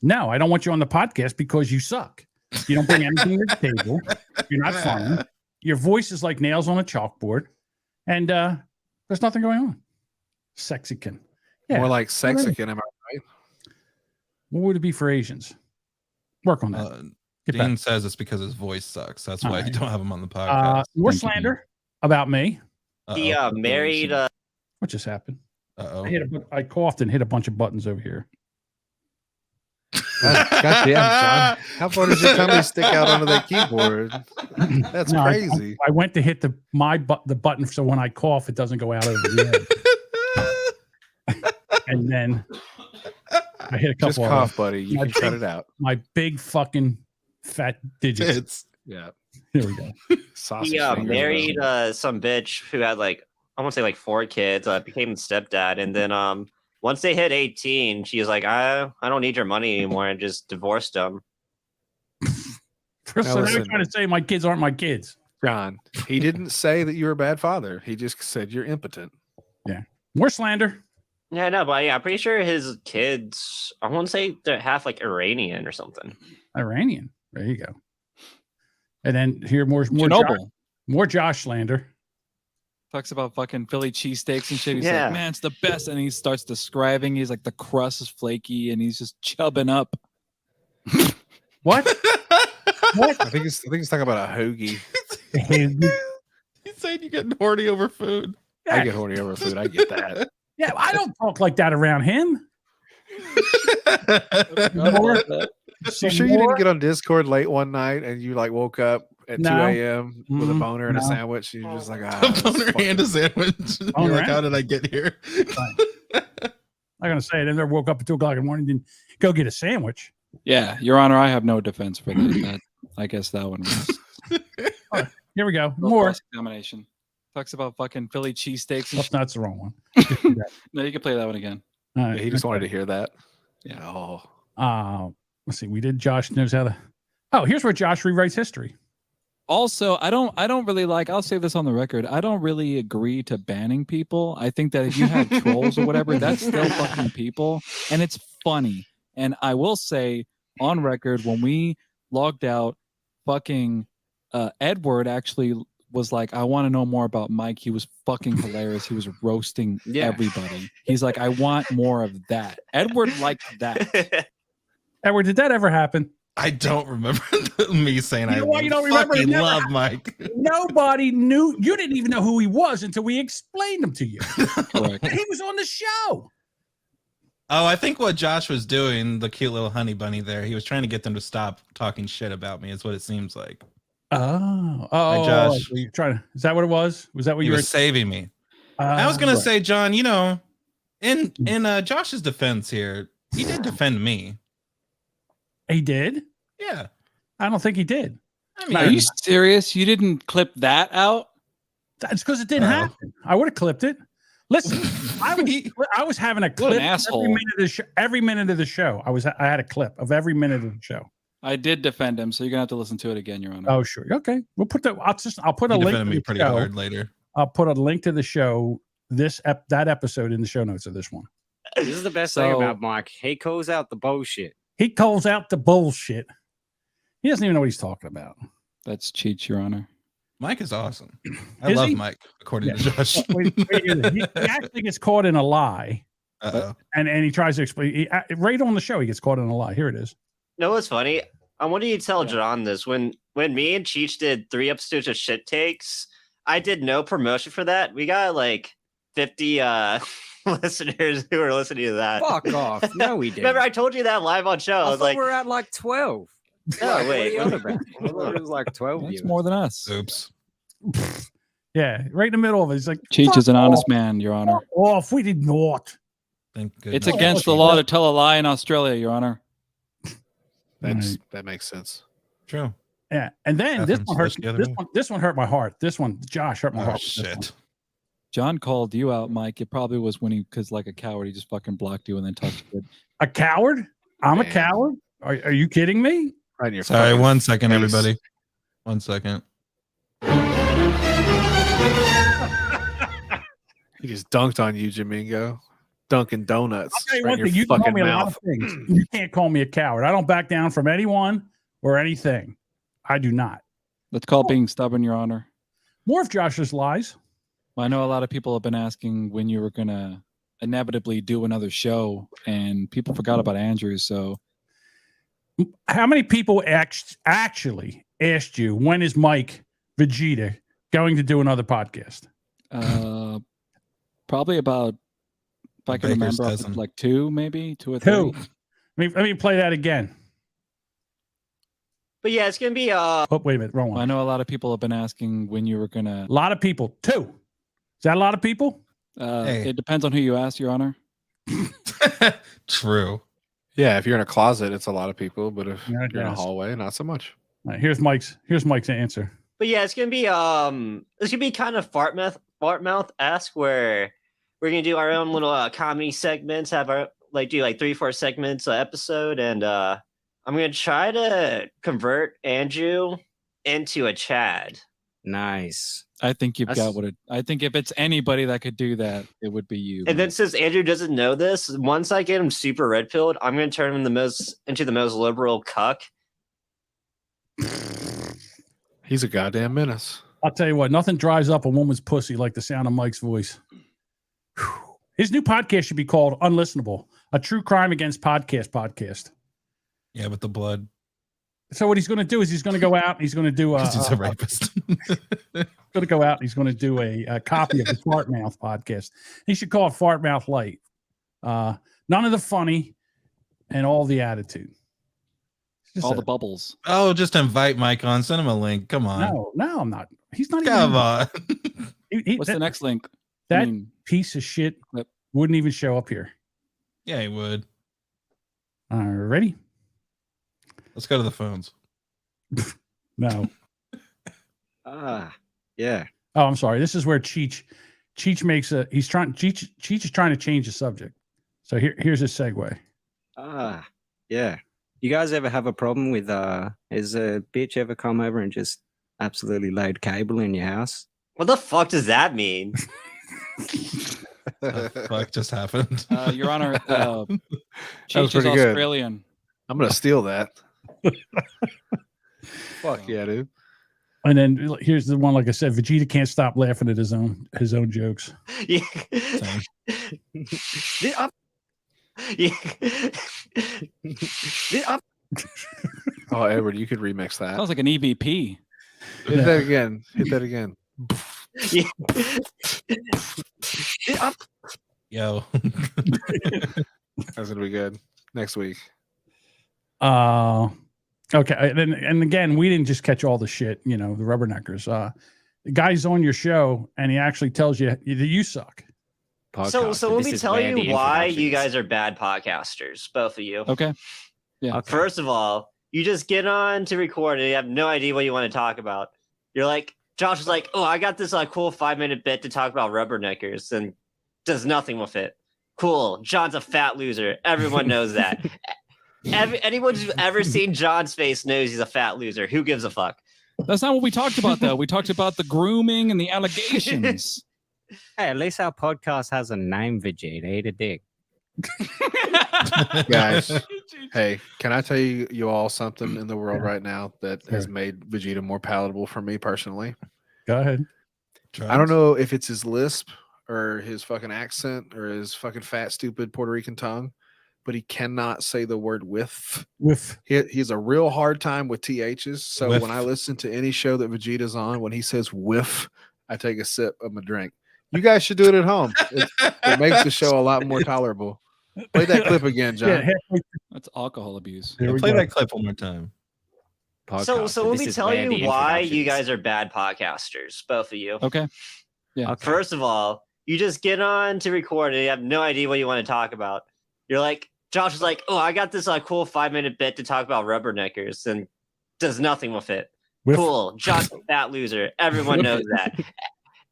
No, I don't want you on the podcast because you suck. You don't bring anything to the table. You're not funny. Your voice is like nails on a chalkboard, and there's nothing going on. Sexican. Yeah. More like sexican, am I right? What would it be for Asians? Work on that. Dean says it's because his voice sucks. That's why you don't have him on the podcast. More slander about me. He married. What just happened? Uh-oh. I coughed and hit a bunch of buttons over here. God damn, John. How far does your tummy stick out onto that keyboard? That's crazy. I went to hit the button so when I cough, it doesn't go out over the end. And then I hit a couple. Just cough, buddy. You can cut it out. My big fucking fat digits. Yeah. Here we go. He married some bitch who had like I want to say like 4 kids. Became stepdad, and then once they hit 18, she was like, I don't need your money anymore, and just divorced him. So they're trying to say my kids aren't my kids. John, he didn't say that you were a bad father. He just said you're impotent. Yeah. More slander. Yeah, no, but yeah, I'm pretty sure his kids, I want to say they're half like Iranian or something. Iranian. There you go. And then here more Josh slander. Talks about fucking Philly cheesesteaks and shit. He's like, man, it's the best. And he starts describing. He's like, the crust is flaky and he's just chubbing up. What? What? I think he's talking about a hoagie. He's saying you get horny over food. Yeah. I get horny over food. I get that. Yeah, I don't talk like that around him. You sure you didn't get on Discord late one night and you like woke up at 2 a.m. with a boner and a sandwich? And you're just like, a boner and a sandwich. You're like, how did I get here? I'm gonna say it. And then woke up at 2 o'clock in the morning and go get a sandwich. Yeah, Your Honor, I have no defense for that. I guess that one was. Right, here we go. More examination. Talks about fucking Philly cheesesteaks. That's the wrong one. No, you can play that one again. Yeah, he just wanted to hear that. Yeah. Oh. Let's see. We did. Josh knows how to. Oh, here's where Josh rewrites history. Also, I don't really like. I'll say this on the record. I don't really agree to banning people. I think that if you have trolls or whatever, that's still fucking people, and it's funny. And I will say on record, when we logged out, fucking Edward actually was like, I want to know more about Mike. He was fucking hilarious. He was roasting everybody. He's like, I want more of that. Edward liked that. Edward, did that ever happen? I don't remember me saying you don't remember fucking love Mike. Nobody knew. You didn't even know who he was until we explained him to you. Correct. And he was on the show. Oh, I think what Josh was doing, the cute little honey bunny there, he was trying to get them to stop talking shit about me, is what it seems like. Oh, Hi, Josh. You're trying to, is that what it was? Was that what you were saving me? I was gonna say, John, you know, in Josh's defense here, He did defend me. He did? Yeah. I don't think he did. I mean, Are you serious? You didn't clip that out? That's because it didn't happen. I would have clipped it. Listen, I was having a clip every minute of the show. I had a clip of every minute of the show. I did defend him, so you're gonna have to listen to it again, Your Honor. Oh, sure. Okay. We'll put that. I'll put a link to me the pretty show. hard later. I'll put a link to the show, that episode in the show notes of this one. This is the best thing about Mike. He calls out the bullshit. He calls out the bullshit. He doesn't even know what he's talking about. That's Cheech, Your Honor. Mike is awesome. I love Mike, according to Josh. He actually gets caught in a lie. And he tries to explain. Right on the show, he gets caught in a lie. Here it is. No, what's funny? I wanted you to tell John this. When me and Cheech did 3 episodes of Shit Takes, I did no promotion for that. We got like 50 listeners who were listening to that. Fuck off. No, we didn't. Remember, I told you that live on show. I was like, we're at like 12. No, wait. What are you on about? I thought it was like 12 That's viewers. more than us. Oops. Yeah, right in the middle of it. He's like, Cheech is an honest man, Your Honor. Off, we did not. Thank goodness. It's against the law to tell a lie in Australia, Your Honor. That makes sense. True. Yeah, and then this one hurt. This one hurt my heart. This one, Josh, hurt my heart. Shit. John called you out, Mike. It probably was when because like a coward, he just fucking blocked you and then touched it. A coward? I'm a coward? Are you kidding me? Right in your Sorry, 1 second, face. everybody. 1 second. He just dunked on you, Jamingo. Dunkin' Donuts. I'll tell you right one in thing. your You can call fucking me a lot mouth. of things. You can't call me a coward. I don't back down from anyone or anything. I do not. That's called being stubborn, Your Honor. More of Josh's lies. Well, I know a lot of people have been asking when you were going to inevitably do another show, and people forgot about Andrew. So, how many people actually asked you, when is Mike Vegeta going to do another podcast? Probably about, if I can remember, like 2, maybe 2 or 3. 2. Let me play that again. but yeah, it's gonna be Oh, wait a minute, wrong one. I know a lot of people have been asking when you were gonna. A lot of people. 2. Is that a lot of people? It depends on who you ask, Your Honor. True. Yeah, if you're in a closet, it's a lot of people, but if Yeah, I you're in a guess. hallway, not so much. All right, here's Mike's answer. But yeah, it's gonna be kind of fart mouth-esque, where we're gonna do our own little comedy segments, have our do 3-4 segments an episode, and I'm gonna try to convert Andrew into a Chad. Nice. I think you've got what it. I think if it's anybody that could do that, it would be you. And then since Andrew doesn't know this, once I get him super red pilled, I'm gonna turn him into the most liberal cuck. He's a goddamn menace. I'll tell you what, nothing dries up a woman's pussy like the sound of Mike's voice. Whew. His new podcast should be called Unlistenable, a true crime against podcast. Yeah, with the blood. So what he's going to do is he's going to go out and he's going to do He's a rapist. going to go out and he's going to do a copy of the Fart Mouth podcast. He should call it Fart Mouth Light. None of the funny and all the attitude. All the bubbles. Oh, just invite Mike on. Send him a link. Come on. No, I'm not. He's not Come even. on. What's the next link? That piece of shit wouldn't even show up here. Yeah, he would. Ready? Let's go to the phones. No. Yeah. Oh, I'm sorry. This is where Cheech makes a. Cheech is trying to change the subject. So here's his segue. Yeah. You guys ever have a problem with has a bitch ever come over and just absolutely laid cable in your house? What the fuck does that mean? The fuck just happened? Your Honor, That was Cheech is pretty good. Australian. I'm gonna steal that. Fuck yeah, dude. And then here's the one. Like I said, Vegeta can't stop laughing at his own jokes. Yeah. Oh, Edward, you could remix that. Sounds like an EVP. Hit that again. Hit that again. Yo. That's gonna be good next week. Okay. And again, we didn't just catch all the shit. The rubberneckers. The guy's on your show and he actually tells you that you suck. podcast. So let me tell you why you guys are bad podcasters, both of you. Okay. Yeah. Okay. First of all, you just get on to record and you have no idea what you want to talk about. You're like, Josh is like, oh, I got this cool 5-minute bit to talk about rubberneckers, and does nothing with it. Cool. John's a fat loser. Everyone knows that. Anyone who's ever seen John's face knows he's a fat loser. Who gives a fuck? That's not what we talked about, though. We talked about the grooming and the allegations. Hey, at least our podcast has a name, Vegeta. Eat a dick. Guys, hey, can I tell you all something in the world right now that has made Vegeta more palatable for me personally? Go ahead. I don't know if it's his lisp or his fucking accent or his fucking fat, stupid Puerto Rican tongue, but he cannot say the word with. He has a real hard time with THs. So Whiff. when I listen to any show that Vegeta's on, when he says whiff, I take a sip of my drink. You guys should do it at home. It makes the show a lot more tolerable. Play that clip again, John. Yeah, That's alcohol abuse. Play that clip one more time. So let me tell you why you guys are bad podcasters, both of you. Okay. Yeah. Okay. First of all, you just get on to record and you have no idea what you want to talk about. You're like, Josh is like, oh, I got this cool 5-minute bit to talk about rubberneckers, and does nothing with it. Cool. John's a fat loser. Everyone knows that.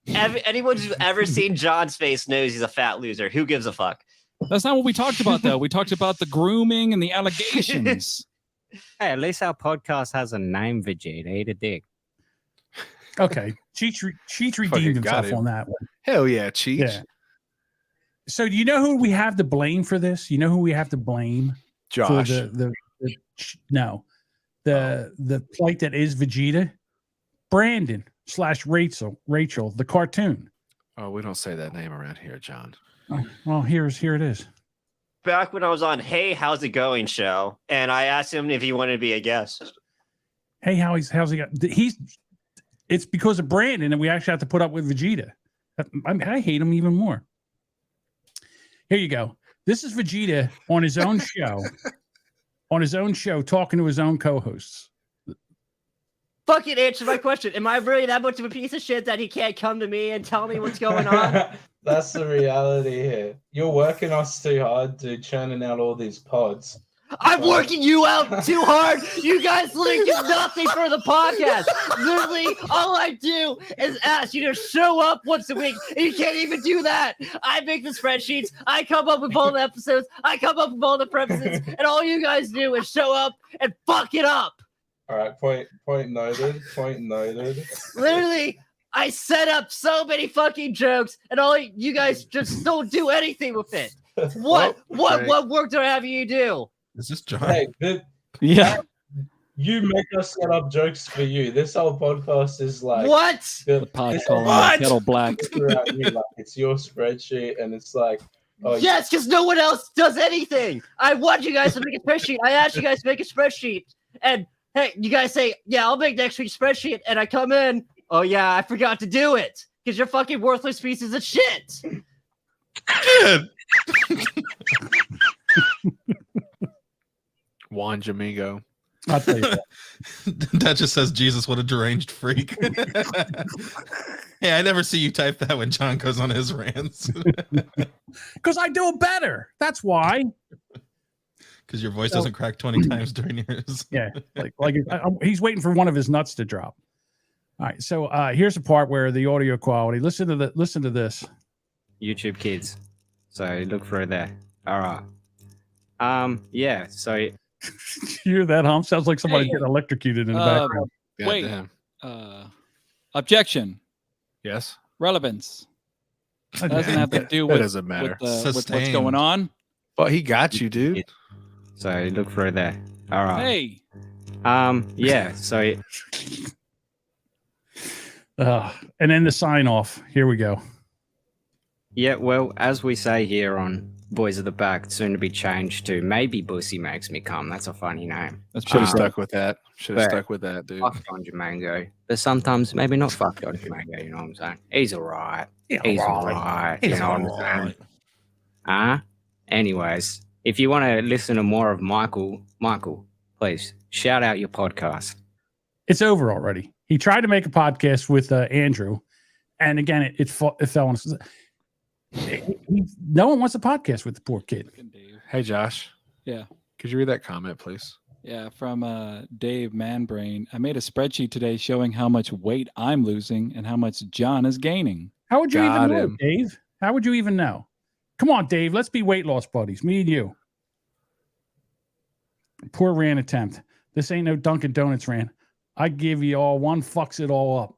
Anyone who's ever seen John's face knows he's a fat loser. Who gives a fuck? That's not what we talked about, though. We talked about the grooming and the allegations. Hey, at least our podcast has a name, Vegeta. Eat a dick. Okay. Cheech redeemed himself on that one. Hell yeah, Cheech. Yeah. So do you know who we have to blame for this? You know who we have to blame? Josh. For the plight that is Vegeta? Brandon / Rachel, the cartoon. Oh, we don't say that name around here, John. Oh, well, here it is. Back when I was on Hey, How's It Going show, and I asked him if he wanted to be a guest. Hey, how's he got? It's because of Brandon, and we actually have to put up with Vegeta. I hate him even more. Here you go. This is Vegeta on his own show, talking to his own co-hosts. Fucking answer my question. Am I really that much of a piece of shit that he can't come to me and tell me what's going on? That's the reality here. You're working us too hard, dude, churning out all these pods. I'm working you out too hard. You guys literally do nothing for the podcast. Literally, all I do is ask you to show up once a week, and you can't even do that. I make the spreadsheets. I come up with all the episodes. I come up with all the premises, and all you guys do is show up and fuck it up. All right, point noted. Point noted. Literally, I set up so many fucking jokes, and all you guys just don't do anything with it. What work do I have you do? Is this John? Hey, Yeah. You make us set up jokes for you. This whole podcast is like What? The pod calling kettle black. It's your spreadsheet, and it's like, oh Yes, because no one else does anything. I want you guys to make a spreadsheet. I asked you guys to make a spreadsheet, and hey, you guys say, yeah, I'll make next week's spreadsheet, and I come in, oh yeah, I forgot to do it because you're fucking worthless pieces of shit. Juan Jamingo. I'll tell you that. That just says Jesus, what a deranged freak. Hey, I never see you type that when John goes on his rants. Because I do it better. That's why. Because your voice doesn't crack 20 times during yours. Yeah, he's waiting for one of his nuts to drop. All right, so here's the part where the audio quality. Listen to this. YouTube kids. So look for it there. All right. Yeah. So You hear that hum? Sounds like somebody getting electrocuted in the background. Wait. Goddamn. Objection. Yes. Relevance. That doesn't have to do That with, doesn't matter. with what's going on. Well, he got you, dude. So look for it there. All right. Hey. Yeah. So And then the sign off. Here we go. yeah. Well, as we say here on Boys of the Back, soon to be changed to maybe Bussy Makes Me Come. That's a funny name. Should have stuck with that. Should have stuck with that, dude. Fuck Don Jamango. But sometimes maybe not fuck Don Jamango, you know what I'm saying? He's alright. He's alright. You know what I'm saying? Anyways, if you want to listen to more of Michael, please shout out your podcast. It's over already. He tried to make a podcast with Andrew, and again, it fell on. No one wants a podcast with the poor kid. Hey, Josh. Yeah. Could you read that comment, please? Yeah, from Dave Manbrain. I made a spreadsheet today showing how much weight I'm losing and how much John is gaining. How would you Got even know, him. Dave? How would you even know? Come on, Dave. Let's be weight loss buddies. Me and you. Poor Rand attempt. This ain't no Dunkin' Donuts, Rand. I give you all one fucks it all up.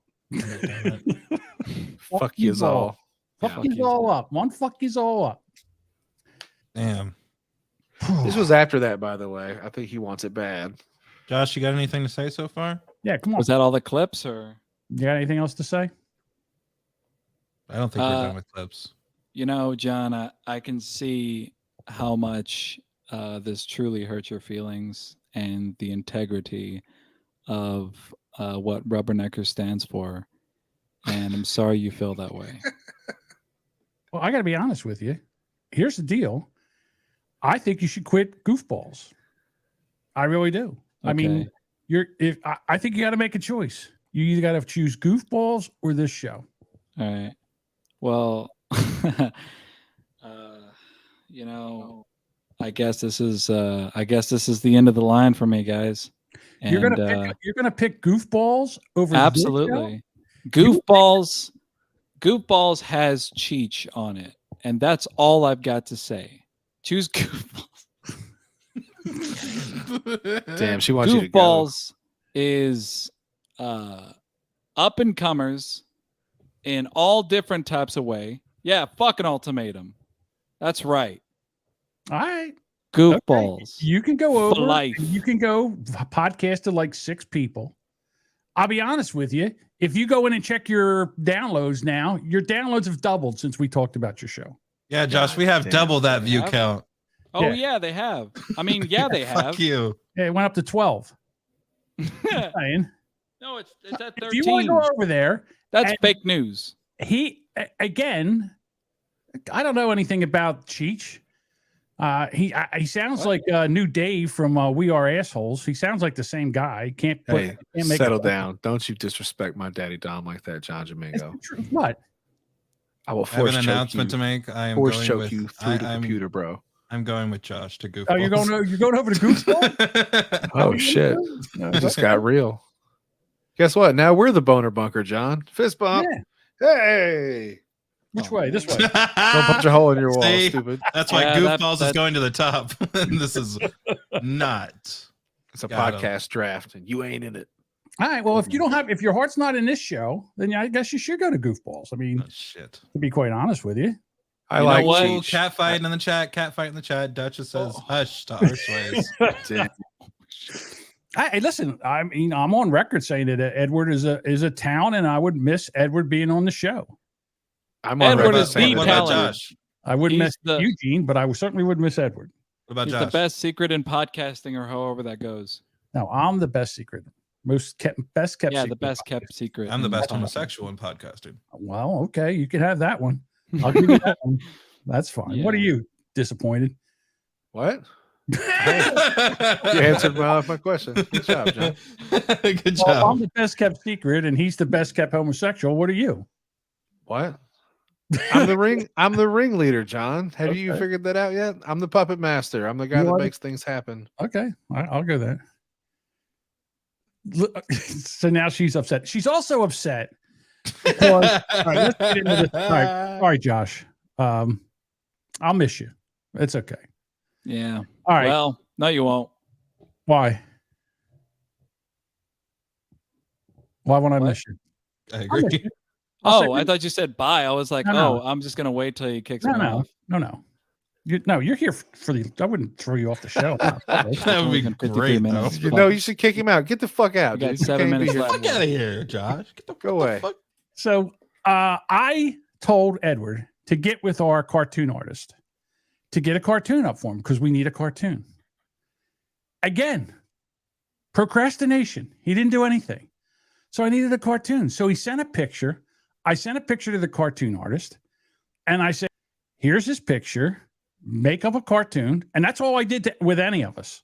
Fuck yous all. Fuck yous all up. One fuck yous all up. Damn. This was after that, by the way. I think he wants it bad. Josh, you got anything to say so far? Yeah, come on. Was that all the clips or? You got anything else to say? I don't think we're done with clips. You know, John, I can see how much this truly hurts your feelings and the integrity of what Rubbernecker stands for. And I'm sorry you feel that way. Well, I got to be honest with you. Here's the deal. I think you should quit Goofballs. I really do. Okay. I mean, I think you got to make a choice. You either got to choose Goofballs or this show. All right. Well, you know, I guess this is the end of the line for me, guys. And, you're gonna pick Goofballs over absolutely. Goofballs has Cheech on it, and that's all I've got to say. Choose Goofballs. Damn, she wants you to go. Goofballs is up and comers in all different types of way. Yeah, fucking ultimatum. That's right. All right. Goofballs. Okay. You can go over. Life. You can go podcast to like 6 people. I'll be honest with you. If you go in and check your downloads now, your downloads have doubled since we talked about your show. Yeah, Josh, we have double that view count. Oh, yeah, they have. I mean, yeah, they have. Fuck you. Yeah, it went up to 12. No, it's at 13. If you want to go over there. That's fake news. Again, I don't know anything about Cheech. He sounds like new Dave from We Are Assholes. He sounds like the same guy. Can't settle down. Don't you disrespect my daddy Dom like that, John Jamingo. What? I will I have an announcement to make. I am force going choke with, you through the computer, bro. I'm going with Josh to Goofballs. Oh, you're going over to Goofballs? Oh shit! It just got real. Guess what? Now we're the boner bunker, John. Fist bump. Yeah. Hey. Which way? This way. Don't punch a hole in your wall, See? stupid. That's why Goofballs is going to the top. This is not. It's a podcast draft, and you ain't in it. All right. Well, if your heart's not in this show, then I guess you should go to Goofballs. I mean, shit. To be quite honest with you, I like cat fighting in the chat. Cat fight in the chat. Duchess says, "Hush to Arseways." Hey, listen. I mean, I'm on record saying that Edward is a town, and I would miss Edward being on the show. I'm on Edward record is saying the that. talent. Josh? I wouldn't miss Eugene, but I certainly would miss Edward. What about He's Josh? the best secret in podcasting, or however that goes. No, I'm the best secret, best kept. Yeah, secret the best kept secret. I'm the best in homosexual in podcasting. Well, okay, you can have that one. I'll give you that one. That's fine. Yeah. What are you disappointed? What? You answered my question. Good job, John. Good job. Well, I'm the best kept secret, and he's the best kept homosexual. What are you? What? I'm the ringleader, John. Have you figured that out yet? I'm the puppet master. I'm the guy that makes things happen. Okay, I'll go there. So now she's upset. She's also upset because, all right, let's get into this. All right, Josh. I'll miss you. It's okay. Yeah. All right. Well, no, you won't. Why? Why won't I miss you? I agree. Oh, I thought you said bye. I was like, No. I'm just gonna wait till he kicks me No. off. No. You're here for the. I wouldn't throw you off the show. That would be 53 great. minutes. Though. No, you should kick him out. Get the fuck out. We got Dude. You 7 can't be minutes here. left. Fuck out of here, Josh. Go away. So I told Edward to get with our cartoon artist to get a cartoon up for him because we need a cartoon. Again, procrastination. He didn't do anything. So I needed a cartoon. So he sent a picture. I sent a picture to the cartoon artist and I said, here's his picture, make up a cartoon. And that's all I did with any of us.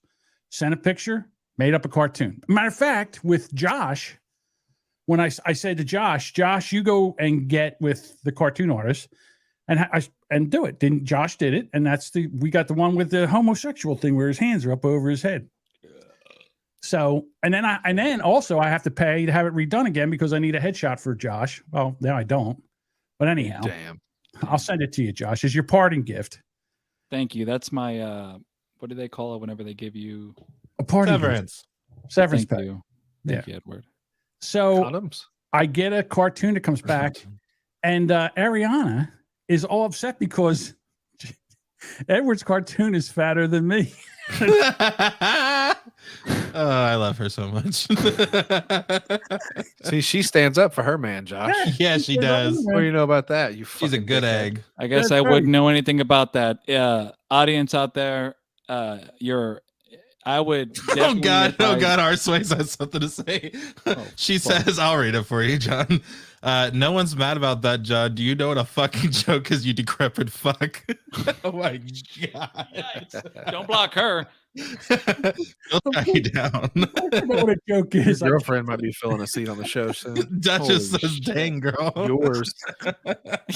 Sent a picture, made up a cartoon. Matter of fact, with Josh, when I said to Josh, you go and get with the cartoon artist. And and do it. Then Josh did it, and we got the one with the homosexual thing where his hands are up over his head. So, and then also I have to pay to have it redone again because I need a headshot for Josh. Well, now I don't. But anyhow, damn, I'll send it to you, Josh, as your parting gift. Thank you. That's my what do they call it whenever they give you a party severance? Severance Thank pay. you. Thank you, Edward. So Condoms. I get a cartoon that comes back, and Ariana is all upset because Edward's cartoon is fatter than me. Oh, I love her so much. See, she stands up for her man, Josh. Yeah, she does. What do you know about that? She's a good egg. I guess I wouldn't know anything about that. Audience out there, I would. Oh God, Arsways has something to say. She says, I'll read it for you, John. No one's mad about that, John. Do you know what a fucking joke is, you decrepit fuck? Oh my God. Yikes. Don't block her. She'll track you down. I know what a joke is. Your girlfriend might be filling a seat on the show soon. Duchess Holy says, shit. dang, girl. Yours.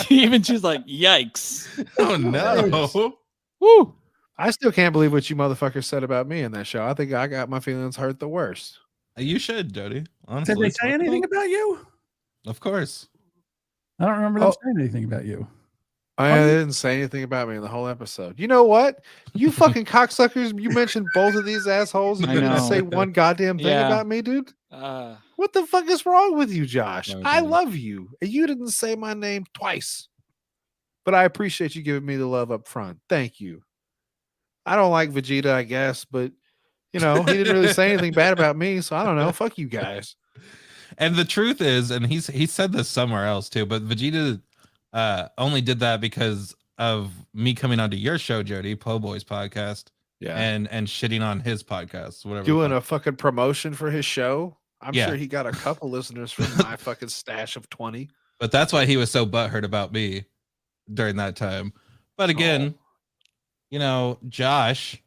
Even she's like, yikes. Oh no. Woo. I still can't believe what you motherfuckers said about me in that show. I think I got my feelings hurt the worst. You should, Jody. Honestly. Did they say anything about you? Of course. I don't remember them saying anything about you. I didn't say anything about me in the whole episode. You know what? You fucking cocksuckers, you mentioned both of these assholes and I you didn't know. say one goddamn thing Yeah. about me, dude. What the fuck is wrong with you, Josh? No, I dude. love you. And you didn't say my name twice. But I appreciate you giving me the love up front. Thank you. I don't like Vegeta, I guess, but you know, he didn't really say anything bad about me, so I don't know. Fuck you guys. And the truth is, and he said this somewhere else too, but Vegeta only did that because of me coming onto your show, Jody, Po Boys podcast, and shitting on his podcast, whatever. Doing a fucking promotion for his show. I'm Yeah. sure he got a couple listeners from my fucking stash of 20. But that's why he was so butthurt about me during that time. But again, you know, Josh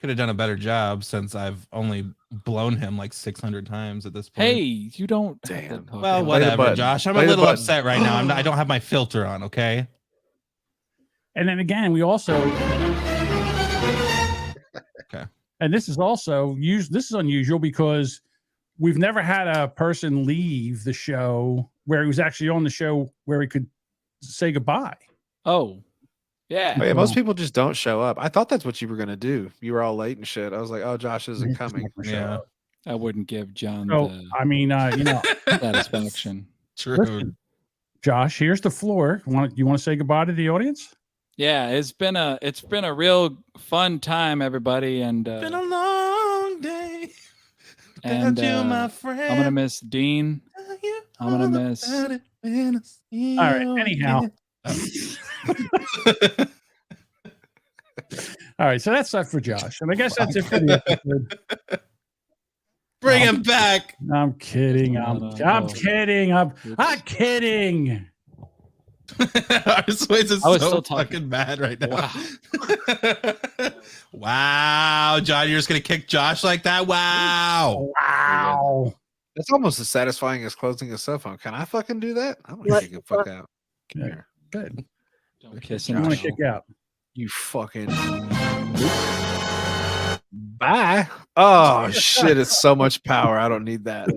could have done a better job since I've only blown him like 600 times at this point. Hey, you don't. Damn. Well, whatever, Josh. I'm a little upset right now. I don't have my filter on, okay? And then again, we also Okay. And this is also this is unusual because we've never had a person leave the show where he was actually on the show where he could say goodbye. Oh, yeah. Oh, yeah, most people just don't show up. I thought that's what you were gonna do. You were all late and shit. I was like, oh, Josh isn't coming. Yeah. I wouldn't give John So, the I mean, you know, satisfaction. True. Listen, Josh, here's the floor. You want to say goodbye to the audience? Yeah, it's been a real fun time, everybody, and Been a long day. and without you, my friend. I'm gonna miss Dean. I'm gonna miss. All right. Anyhow. All right. So that's it for Josh. And I guess that's it for the episode. Bring him back. I'm kidding. I'm kidding. I'm kidding. Arsways is I was so still talking. fucking mad right now. Wow, John, you're just gonna kick Josh like that? Wow. Wow. That's almost as satisfying as closing a cell phone. Can I fucking do that? I'm gonna kick the fuck out. Come here. Good. Don't kiss I'm him. going to kick out. You fucking bye. Oh shit, it's so much power. I don't need that.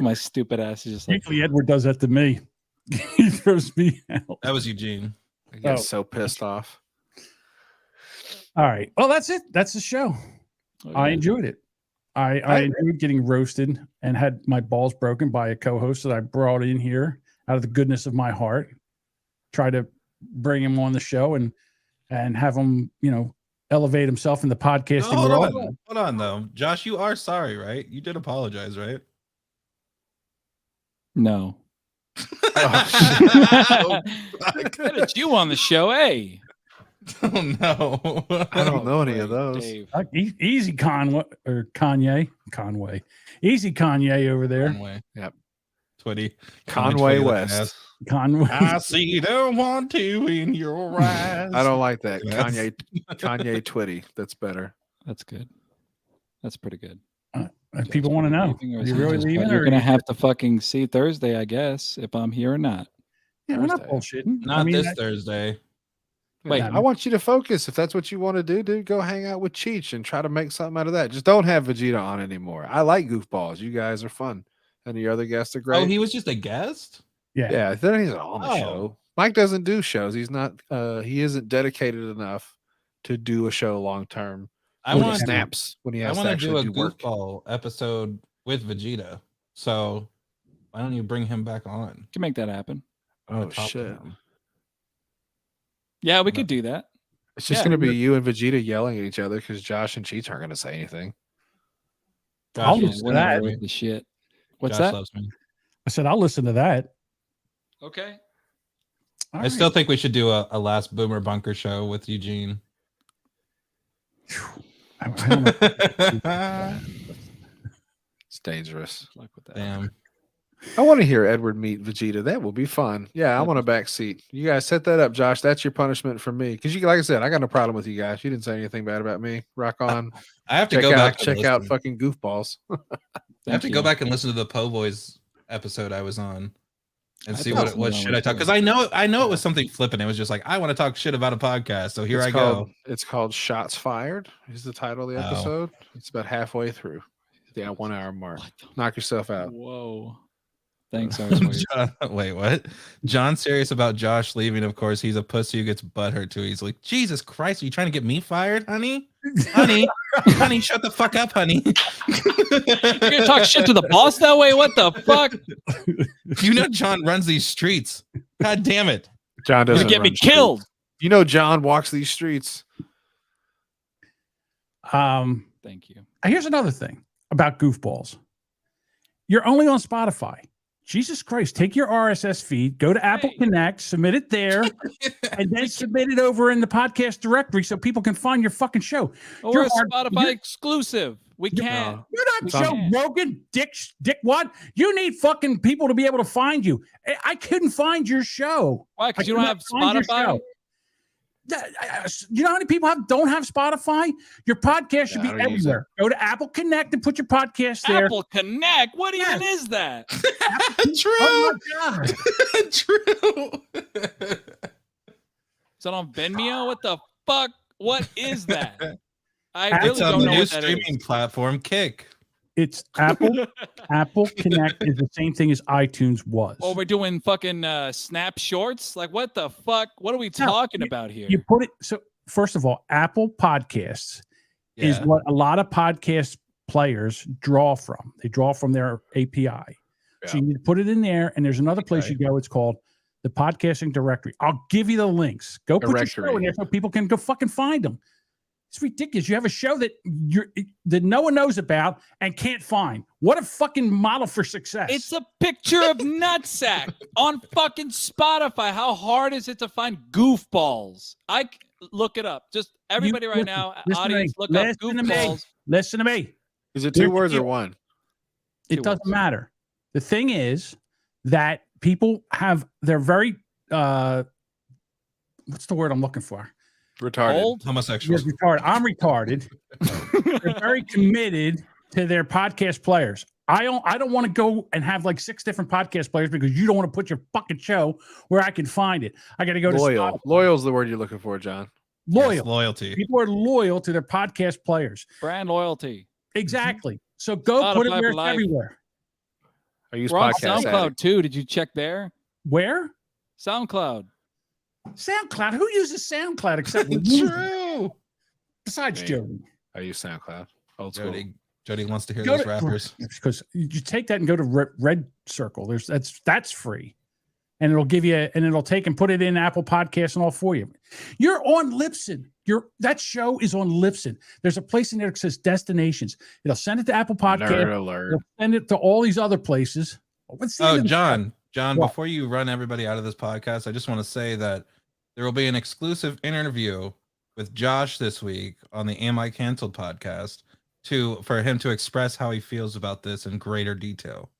My stupid ass is just like. Usually Edward does that to me. He throws me out. That was Eugene. I get so pissed off. All right. Well, that's it. That's the show. I enjoyed it. I enjoyed getting roasted and had my balls broken by a co-host that I brought in here out of the goodness of my heart. Try to bring him on the show and have him, you know, elevate himself in the podcasting world. Hold on, though. Josh, you are sorry, right? You did apologize, right? No. Oh, It's you on the show, hey. Oh no. I don't know any of those. Dave. Easy Conway. Easy Kanye over there. Conway. Yep. Twitty. Conway Twitty West. Conway. I see the one, two in your eyes. I don't like that. That's- Kanye Twitty. That's better. That's good. That's pretty good. If people want to know, Leaving or are is you he really just- leaving? You're Or gonna have to fucking see Thursday, I guess, if I'm here or not. Yeah, we're not Thursday. bullshitting. Not this Thursday. Wait, I want you to focus. If that's what you want to do, dude, go hang out with Cheech and try to make something out of that. Just don't have Vegeta on anymore. I like Goofballs. You guys are fun. And the other guests are great. Oh, he was just a guest? Yeah, then he's on the show. Mike doesn't do shows. He's not he isn't dedicated enough to do a show long term. I want snaps when he has to do a do work. Goofball episode with Vegeta. So why don't you bring him back on? Can make that happen. Oh shit. Yeah, we could do that. It's just gonna be you and Vegeta yelling at each other because Josh and Cheech aren't gonna say anything. I'll listen to that. The shit. What's Josh that? loves me. I said I'll listen to that. Okay. I still think we should do a last Boomer Bunker show with Eugene. I don't know. It's dangerous. Luck with that. Damn. I want to hear Edward meet Vegeta. That will be fun. Yeah, I want a back seat. You guys set that up, Josh. That's your punishment for me. Because like I said, I got no problem with you guys. You didn't say anything bad about me. Rock on. I have to go back. Check out fucking Goofballs. I have to go back and listen to the Po Boys episode I was on and see what shit I talk. Because I know it was something flippant. It was just like, I want to talk shit about a podcast. So here I go. It's called Shots Fired. Is the title of the episode. It's about halfway through the 1 hour mark. Knock yourself out. Whoa. Thanks. John, wait, what? John's serious about Josh leaving. Of course, he's a pussy who gets butthurt too easily. Jesus Christ, are you trying to get me fired, honey? honey, shut the fuck up, honey. You're gonna talk shit to the boss that way? What the fuck? You know John runs these streets. God damn it. John doesn't get me killed. You know John walks these streets. Thank you. Here's another thing about Goofballs. You're only on Spotify. Jesus Christ, take your RSS feed, go to Apple Connect, submit it there, and then submit it over in the podcast directory so people can find your fucking show. We're a Spotify exclusive. We can't. You're not Joe Rogan, Dick what? You need fucking people to be able to find you. I couldn't find your show. Why? Because you don't have Spotify? You know how many people don't have Spotify? Your podcast should be everywhere. Go to Apple Connect and put your podcast there. Apple Connect? What even is that? True. Oh my God. True. Is that on Venmo? What the fuck? What is that? I really don't know what that is. Streaming platform, Kick. It's Apple. Apple Connect is the same thing as iTunes was. Oh, we're doing fucking Snap Shorts? Like, what the fuck? What are we talking about here? You put it. So, first of all, Apple Podcasts is what a lot of podcast players draw from. They draw from their API. Yeah. So you need to put it in there. And there's another place you go. It's called the Podcasting Directory. I'll give you the links. Go put your show in there so people can go fucking find them. It's ridiculous. You have a show that no one knows about and can't find. What a fucking model for success. It's a picture of Nutsack on fucking Spotify. How hard is it to find Goofballs? I look it up. Just everybody right now, audience, look up Goofballs. Listen to me. Is it 2 words or 1? It doesn't matter. The thing is that people they're very, what's the word I'm looking for? Retarded. Old? Homosexual. Yes, retarded. I'm retarded. They're very committed to their podcast players. I don't want to go and have like 6 different podcast players because you don't want to put your fucking show where I can find it. I got to go to Spotify. Loyal is the word you're looking for, John. Loyal. Yes, loyalty. People are loyal to their podcast players. Brand loyalty. Exactly. So go Spotify put it where it's life. everywhere. I use We're on podcast SoundCloud addict. too. Did you check there? Where? SoundCloud. SoundCloud. Who uses SoundCloud except True. besides Me. Jody? I use SoundCloud. Old school. Jody wants to hear Go those to- rappers. Because you take that and go to Red Circle. That's free, and it'll give you and it'll take and put it in Apple Podcasts and all for you. You're on Libsyn. That show is on Libsyn. There's a place in there that says destinations. It'll send it to Apple Podcasts. Nerd alert. It'll send it to all these other places. John, What? before you run everybody out of this podcast, I just want to say that there will be an exclusive interview with Josh this week on the Am I Canceled podcast for him to express how he feels about this in greater detail.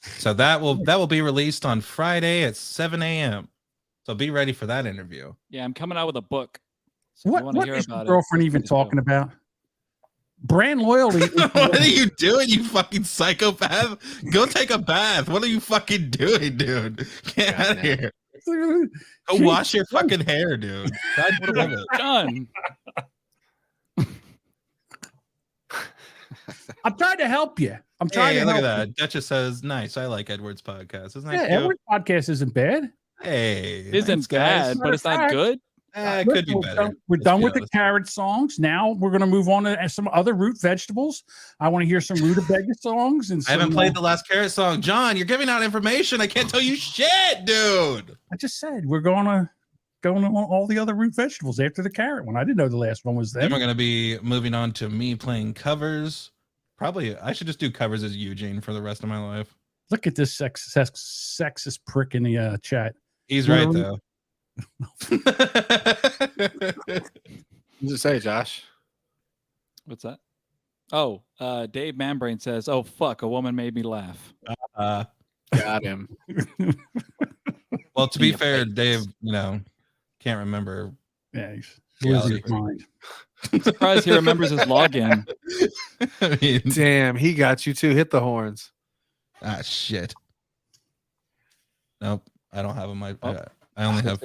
So that will be released on Friday at 7 a.m. So be ready for that interview. Yeah, I'm coming out with a book. So What hear is your about girlfriend even please go. talking about? Brand loyalty. What are you doing, you fucking psychopath? Go take a bath. What are you fucking doing, dude? Get out of here. Go wash your fucking hair, dude. God damn it. Done. I'm trying to help you. I'm trying to look help at that. you. Duchess says, nice. I like Edward's podcast. Isn't that cute? Edward's podcast isn't bad. Hey. Isn't thanks, guys. bad, but it's not good. It could be better. We're Let's done be with the honest. carrot songs. Now we're going to move on to some other root vegetables. I want to hear some rutabaga songs. And I haven't played the last carrot song. John, you're giving out information. I can't tell you shit, dude. I just said we're going to all the other root vegetables after the carrot one. I didn't know the last one was there. Then we're going to be moving on to me playing covers. Probably, I should just do covers as Eugene for the rest of my life. Look at this sexist prick in the chat. He's right, though. What did you say, Josh? What's that? Oh, Dave Manbrain says, "Oh fuck, a woman made me laugh." Got him. Well, to be fair, Dave, can't remember. Yeah, he's losing his mind. I'm surprised he remembers his login. I mean, Damn, he got you too. Hit the horns. Shit. Nope, I don't have them. I only have.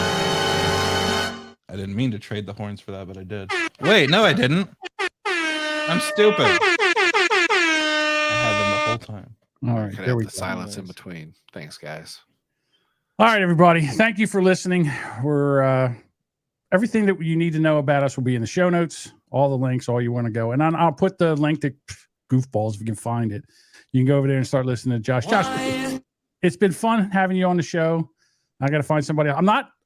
Yeah. I didn't mean to trade the horns for that, but I did. Wait, no, I didn't. I'm stupid. I had them the whole time. All right, Could there have we the go. silence in between. Thanks, guys. All right, everybody. Thank you for listening. We're everything that you need to know about us will be in the show notes. All the links, all you want to go, and I'll put the link to Goofballs if you can find it. You can go over there and start listening to Josh. Josh, it's been fun having you on the show. I got to find somebody.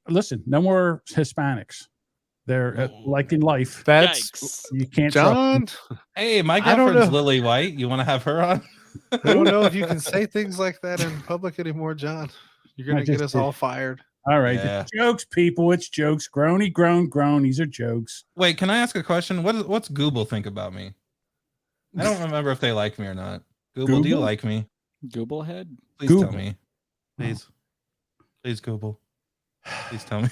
Listen, no more Hispanics. They're like in life. That's you can't. John. Hey, my I don't girlfriend's know. Lily White. You want to have her on? I don't know if you can say things like that in public anymore, John. You're gonna get us all fired. All right, Yeah. jokes, people. It's jokes. Groany, groan. These are jokes. Wait, can I ask a question? What's Google think about me? I don't remember if they like me or not. Google, do you Google? like me? Google head. Please Google. tell me. Please. Please, Google. Please tell me.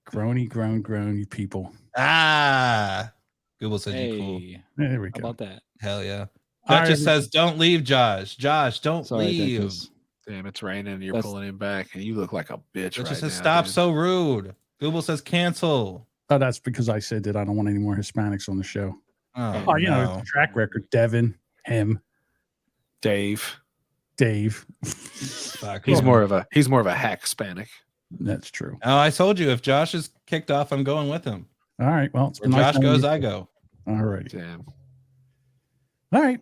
Groany, groan, you people. Google says you cool. Hey, There we how go. about that? Hell yeah. All That just right. says, don't leave, Josh. Josh, don't Sorry, leave. Dickus. Damn, it's raining. And you're That's- pulling him back, and you look like a bitch. It right just says, now, stop, dude. so rude. Google says, cancel. Oh, that's because I said that I don't want any more Hispanics on the show. Oh, You know, no. track record. Devin, him, Dave. Dave. Fuck. He's more of a hack Hispanic. That's true. Oh, I told you, if Josh is kicked off, I'm going with him. All right. Well, it's Where been nice Josh having goes, you. I go. All right. Damn. All right.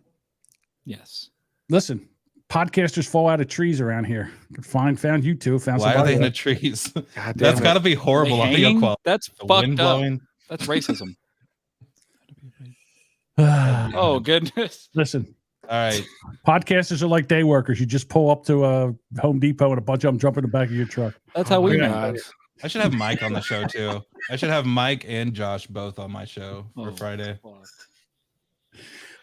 Yes. Listen, podcasters fall out of trees around here. Found you two. Found Why are somebody they in the else. trees? God damn That's it. got to be horrible They audio hang? quality. That's The fucked wind up. blowing. That's racism. Oh goodness. Listen, All right. podcasters are like day workers. You just pull up to a Home Depot and a bunch of them jump in the back of your truck. That's how we Oh my met. God. I should have Mike on the show too. I should have Mike and Josh both on my show for Oh, Friday. fuck.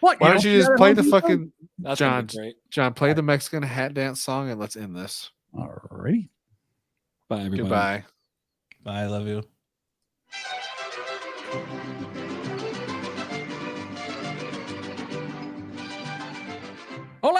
What? Why don't you just play the Home Depot? fucking That's gonna John? be great. John, play the Mexican hat dance song, and let's end this. All righty. Bye everybody. Goodbye. Bye. I love you. Ole!